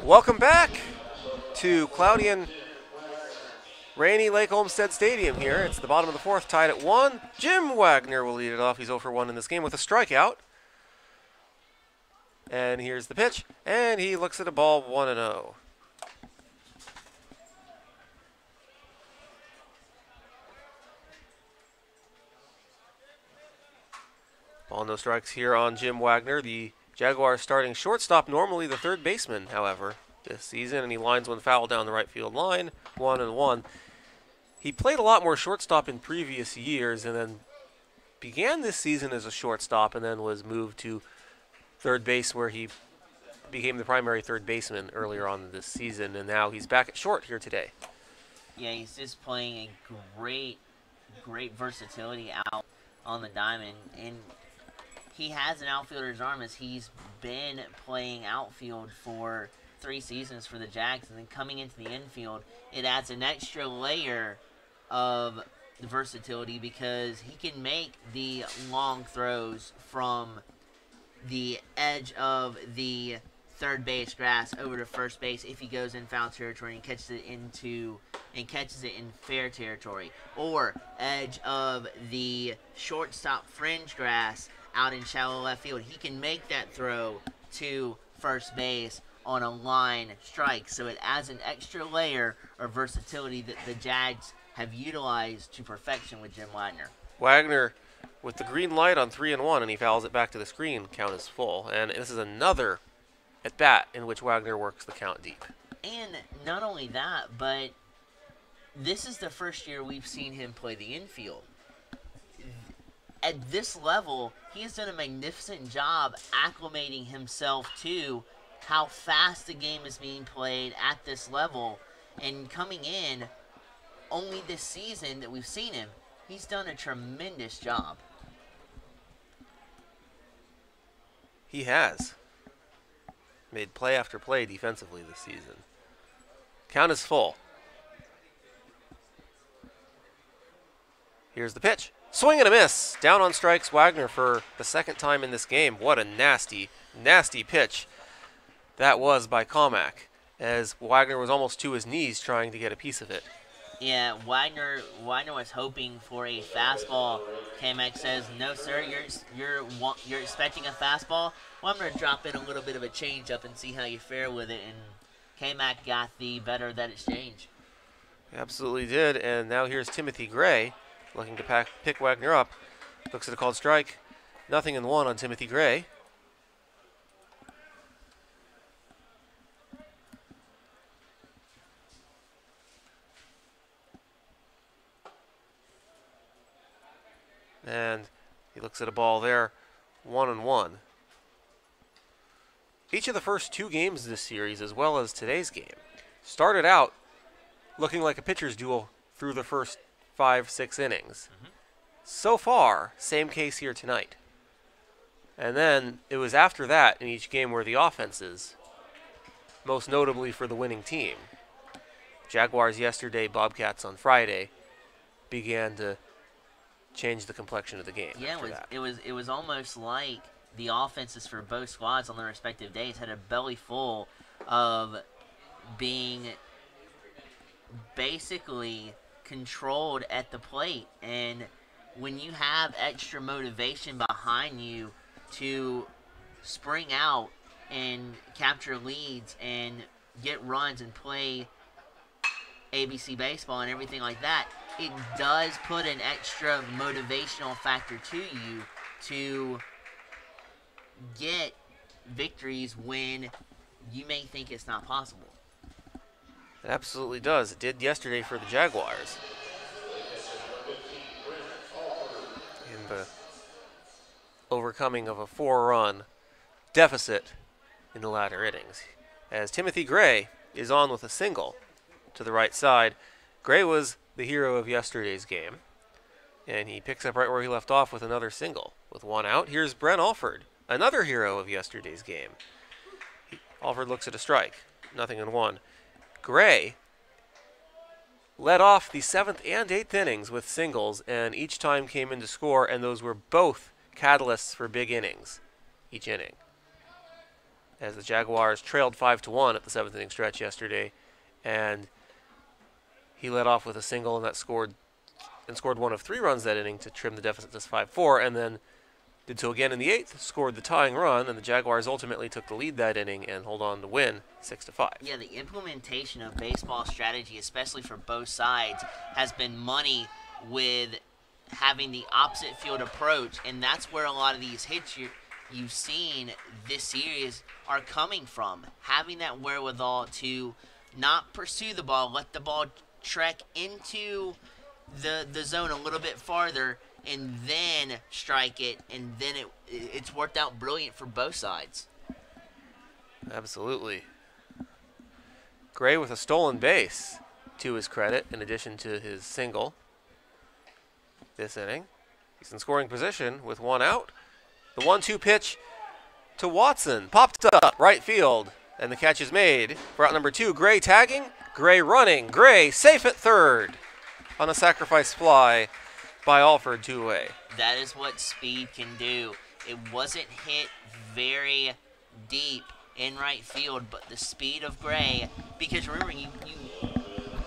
Welcome back to cloudy and rainy Lake Olmsted Stadium here. It's the bottom of the 4th, tied at 1. Jim Wagner will lead it off. He's 0 for 1 in this game with a strikeout. And here's the pitch, and he looks at a ball 1-0. Ball no strikes here on Jim Wagner. The Jaguars starting shortstop, normally the third baseman, however, this season, and he lines one foul down the right field line, 1-1. He played a lot more shortstop in previous years and then began this season as a shortstop and then was moved to third base where he became the primary third baseman earlier on this season, and now he's back at short here today. Yeah, he's just playing a great versatility out on the diamond, and he has an outfielder's arm as he's been playing outfield for 3 seasons for the Jags, and then coming into the infield, it adds an extra layer of versatility because he can make the long throws from the edge of the third base grass over to first base if he goes in foul territory and catches it in fair territory, or edge of the shortstop fringe grass out in shallow left field. He can make that throw to first base on a line strike, so it adds an extra layer of versatility that the Jags have utilized to perfection with Jim Wagner. Wagner with the green light on 3-1, and he fouls it back to the screen. Count is full, and this is another at bat in which Wagner works the count deep. And not only that, but this is the first year we've seen him play the infield. At this level, he has done a magnificent job acclimating himself to how fast the game is being played at this level. And coming in, only this season that we've seen him, he's done a tremendous job. He has. Made play after play defensively this season. Count is full. Here's the pitch. Swing and a miss. Down on strikes Wagner for the second time in this game. What a nasty, nasty pitch that was by Comack, as Wagner was almost to his knees trying to get a piece of it. Yeah, Wagner was hoping for a fastball. Kamek says, "No, sir. You're expecting a fastball. Well, I'm going to drop in a little bit of a changeup and see how you fare with it." And Kamek got the better of that exchange. He absolutely did. And now here's Timothy Gray looking to pick Wagner up. Looks at a called strike. 0-1 on Timothy Gray. And he looks at a ball there, 1-1. Each of the first two games of this series, as well as today's game, started out looking like a pitcher's duel through the first 5-6 innings. So far, same case here tonight. And then it was after that in each game where the offenses, most notably for the winning team, Jaguars yesterday, Bobcats on Friday, began to change the complexion of the game. Yeah, it was almost like the offenses for both squads on their respective days had a belly full of being basically controlled at the plate. And when you have extra motivation behind you to spring out and capture leads and get runs and play ABC baseball and everything like that, it does put an extra motivational factor to you to get victories when you may think it's not possible. It absolutely does. It did yesterday for the Jaguars. In the overcoming of a 4-run deficit in the latter innings. As Timothy Gray is on with a single to the right side. Gray was the hero of yesterday's game, and he picks up right where he left off with another single. With one out, here's Brent Alford, another hero of yesterday's game. Alford looks at a strike, 0-1. Gray led off the 7th and 8th innings with singles, and each time came in to score, and those were both catalysts for big innings each inning. As the Jaguars trailed 5-1 at the 7th inning stretch yesterday, and he led off with a single, and that scored one of 3 runs that inning to trim the deficit to 5-4, and then did so again in the 8th, scored the tying run, and the Jaguars ultimately took the lead that inning and hold on to win 6-5. Yeah, the implementation of baseball strategy, especially for both sides, has been money with having the opposite field approach, and that's where a lot of these hits you've seen this series are coming from. Having that wherewithal to not pursue the ball, let the ball trek into the zone a little bit farther, and then strike it, and then it's worked out brilliant for both sides. Absolutely. Gray with a stolen base to his credit, in addition to his single this inning. He's in scoring position with one out. The 1-2 pitch to Watson, popped up right field, and the catch is made for out number 2. Gray tagging, Gray running, Gray safe at third on a sacrifice fly by Alford 2-away. That is what speed can do. It wasn't hit very deep in right field, but the speed of Gray, because remember,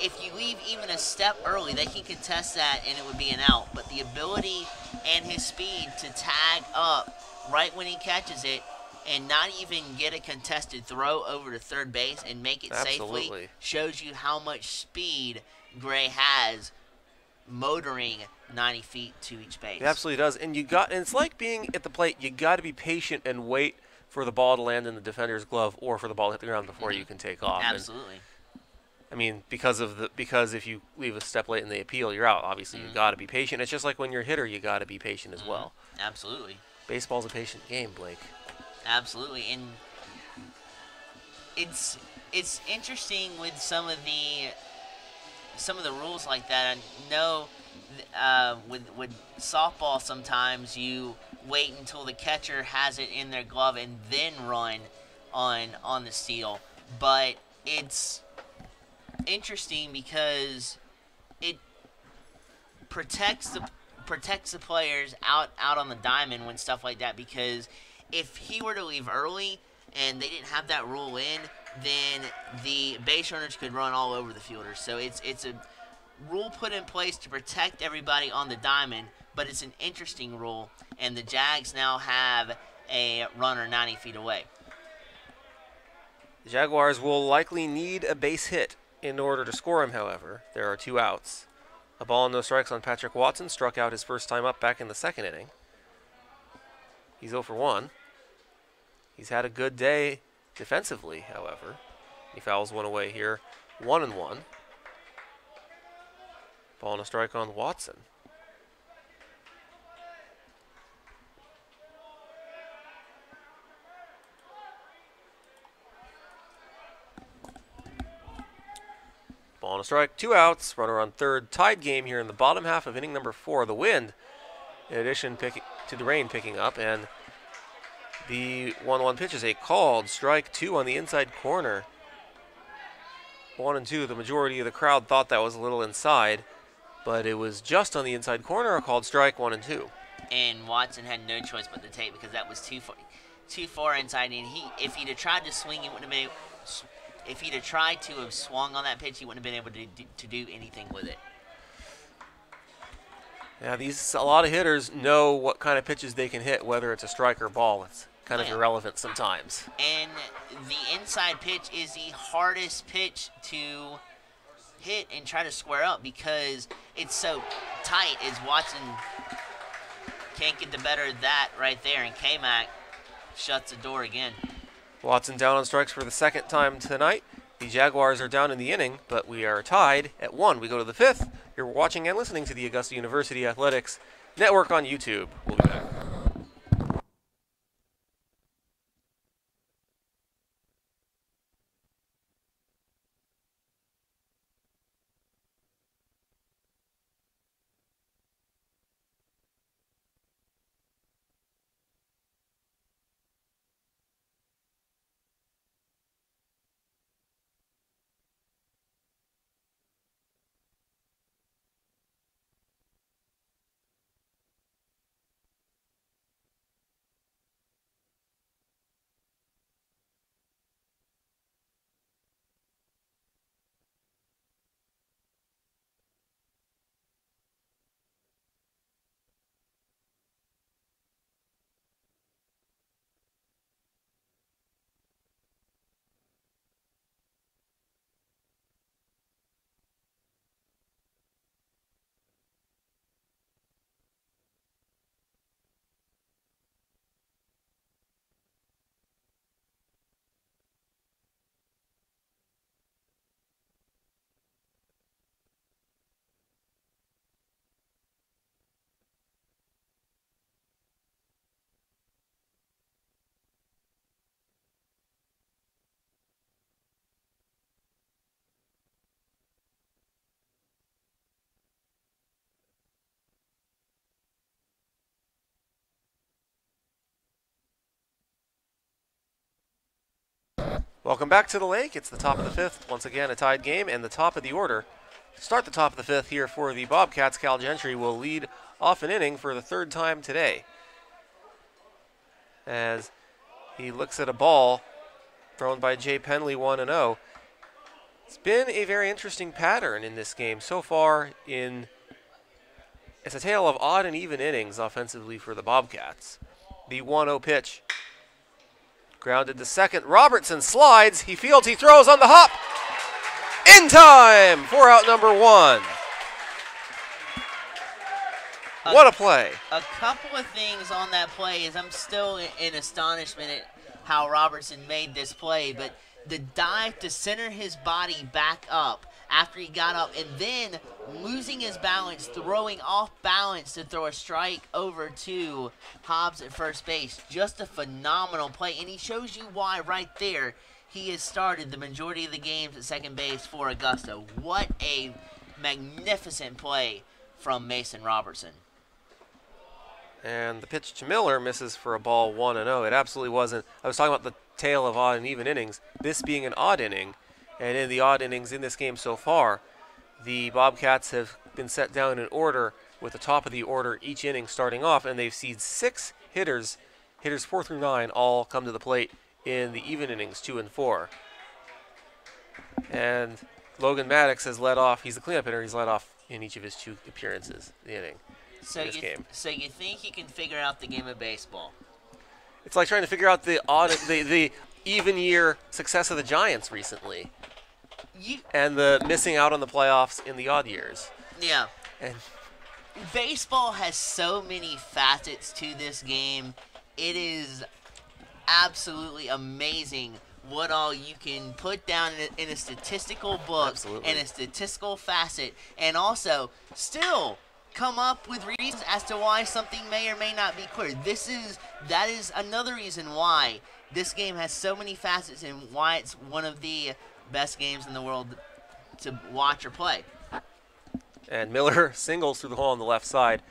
if you leave even a step early, they can contest that and it would be an out. But the ability and his speed to tag up right when he catches it and not even get a contested throw over to third base and make it safely shows you how much speed Gray has motoring 90 feet to each base. It absolutely does. And it's like being at the plate. You got to be patient and wait for the ball to land in the defender's glove or for the ball to hit the ground before you can take off. Absolutely. And, I mean, because if you leave a step late and they appeal, you're out. Obviously, you got to be patient. It's just like when you're a hitter, you got to be patient as well. Absolutely. Baseball's a patient game, Blake. Absolutely, and it's interesting with some of the rules like that. I know with softball sometimes you wait until the catcher has it in their glove and then run on the steal. But it's interesting because it protects the players out on the diamond when stuff like that, because if he were to leave early and they didn't have that rule in, then the base runners could run all over the fielders. So it's a rule put in place to protect everybody on the diamond, but it's an interesting rule, and the Jags now have a runner 90 feet away. The Jaguars will likely need a base hit in order to score him, however. There are 2 outs. A ball and no strikes on Patrick Watson, struck out his first time up back in the 2nd inning. He's 0 for 1. He's had a good day defensively, however. He fouls one away here, 1-1. Ball and a strike on Watson. Ball and a strike, 2 outs, runner on third. Tied game here in the bottom half of inning number 4. The wind, in addition to the rain picking up, and the 1-1 pitch is a called strike 2 on the inside corner. 1-2, the majority of the crowd thought that was a little inside, but it was just on the inside corner, a called strike, 1-2. And Watson had no choice but to take, because that was too far inside, and if he'd have tried to swing, he wouldn't have been. If he'd have tried to have swung on that pitch, he wouldn't have been able to do anything with it. Yeah, a lot of hitters know what kind of pitches they can hit, whether it's a strike or ball. It's kind of irrelevant sometimes. And the inside pitch is the hardest pitch to hit and try to square up, because it's so tight, as Watson can't get the better of that right there, and K-Mac shuts the door again. Watson down on strikes for the 2nd time tonight. The Jaguars are down in the inning, but we are tied at 1. We go to the 5th. You're watching and listening to the Augusta University Athletics Network on YouTube. We'll be back. Welcome back to the lake. It's the top of the 5th. Once again, a tied game and the top of the order. To start the top of the 5th here for the Bobcats, Cal Gentry will lead off an inning for the 3rd time today, as he looks at a ball thrown by Jay Penley, 1-0. It's been a very interesting pattern in this game so far. It's a tale of odd and even innings offensively for the Bobcats. The 1-0 pitch. Grounded to second. Robertson slides. He fields. He throws on the hop. In time for out number 1. What a play. A couple of things on that play is I'm still in astonishment at how Robertson made this play, but the dive to center his body back up after he got up, and then losing his balance, throwing off balance to throw a strike over to Hobbs at first base. Just a phenomenal play, and he shows you why right there he has started the majority of the games at second base for Augusta. What a magnificent play from Mason Robertson. And the pitch to Miller misses for a ball 1-0. It absolutely wasn't. I was talking about the tale of odd and even innings, this being an odd inning. And in the odd innings in this game so far, the Bobcats have been set down in order with the top of the order each inning starting off, and they've seen 6 hitters 4 through 9, all come to the plate in the even innings, 2 and 4. And Logan Maddox has led off. He's the cleanup hitter. He's led off in each of his 2 appearances in the inning. So you think you can figure out the game of baseball? It's like trying to figure out the even year success of the Giants recently, and the missing out on the playoffs in the odd years. Yeah. And baseball has so many facets to this game. It is absolutely amazing what all you can put down in a statistical book. Absolutely. And a statistical facet, and also still come up with reasons as to why something may or may not be clear. That is another reason why this game has so many facets and why it's one of the best games in the world to watch or play. And Miller singles through the hole on the left side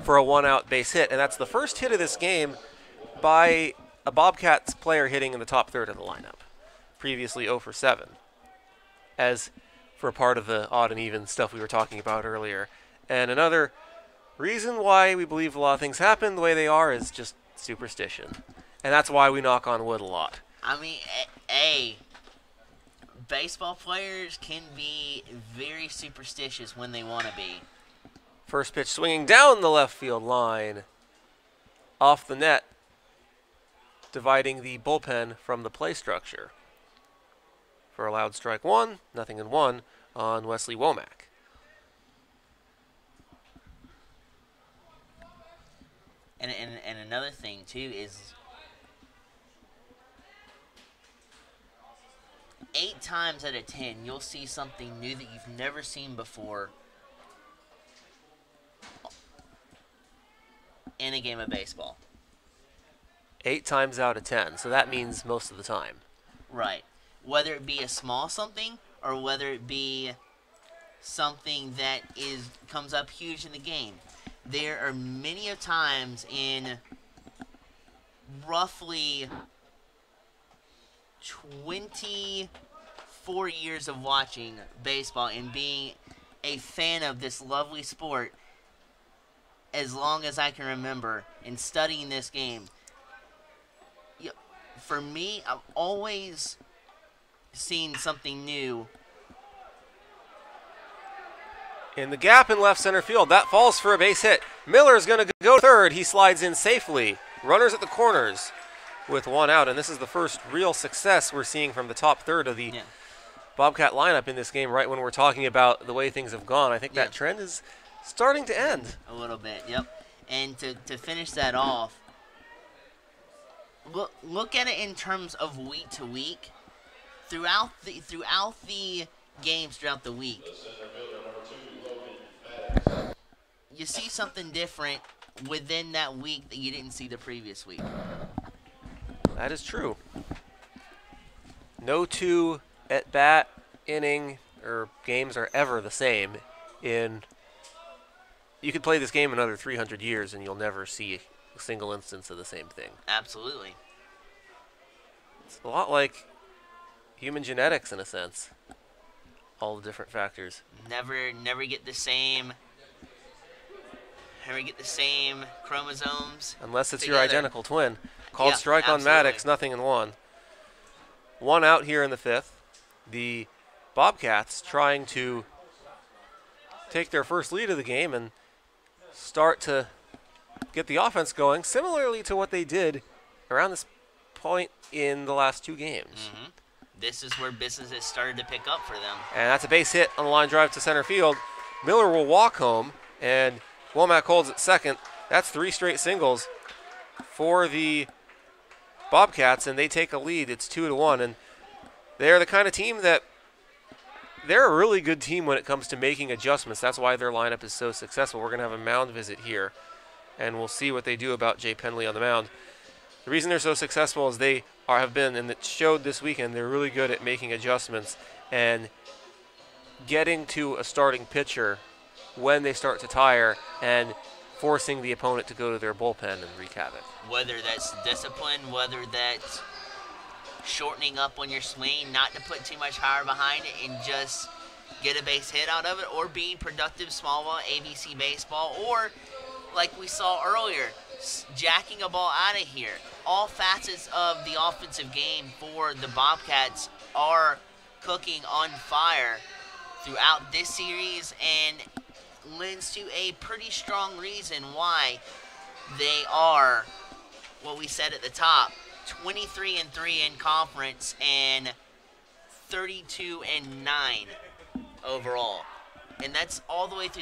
for a 1-out base hit, and that's the first hit of this game by a Bobcats player hitting in the top third of the lineup. Previously 0 for 7. As for a part of the odd and even stuff we were talking about earlier. And another reason why we believe a lot of things happen the way they are is just superstition. And that's why we knock on wood a lot. I mean, baseball players can be very superstitious when they want to be. First pitch swinging down the left field line. Off the net, dividing the bullpen from the play structure. For a loud strike 1, 0-1 on Wesley Womack. And another thing, too, is 8 times out of 10, you'll see something new that you've never seen before in a game of baseball. 8 times out of 10, so that means most of the time. Right. Whether it be a small something or whether it be something that comes up huge in the game. There are many of times in roughly 24 years of watching baseball and being a fan of this lovely sport as long as I can remember and studying this game. For me, I've always seen something new. In the gap in left center field, that falls for a base hit. Miller's going to go third. He slides in safely. Runners at the corners with 1 out, and this is the first real success we're seeing from the top third of the Bobcat lineup in this game, right when we're talking about the way things have gone. I think that trend is starting to end. A little bit, yep. And to finish that off, look at it in terms of week to week. Throughout the games throughout the week, you see something different within that week that you didn't see the previous week. That is true. No 2 at-bat inning or games are ever the same. You could play this game another 300 years and you'll never see a single instance of the same thing. Absolutely. It's a lot like human genetics in a sense. All the different factors. Never get the same chromosomes. Unless it's together. your identical twin. Called strike absolutely. on Maddox, 0-1. 1 out here in the 5th. The Bobcats trying to take their first lead of the game and start to get the offense going, similarly to what they did around this point in the last 2 games. Mm-hmm. This is where business has started to pick up for them. And that's a base hit on the line drive to center field. Miller will walk home, and Womack holds at second. That's 3 straight singles for the Bobcats, and they take a lead. It's 2-1, and they're the kind of team that they're a really good team when it comes to making adjustments. That's why their lineup is so successful. We're going to have a mound visit here, and we'll see what they do about Jay Penley on the mound. The reason they're so successful is they have been, and it showed this weekend, they're really good at making adjustments and getting to a starting pitcher when they start to tire and forcing the opponent to go to their bullpen and wreak havoc. Whether that's discipline, whether that's shortening up on your swing, not to put too much power behind it and just get a base hit out of it, or being productive small ball, ABC baseball, or like we saw earlier, jacking a ball out of here. All facets of the offensive game for the Bobcats are cooking on fire throughout this series, and lends to a pretty strong reason why they are, what we said at the top, 23-3 in conference and 32-9 overall. And that's all the way through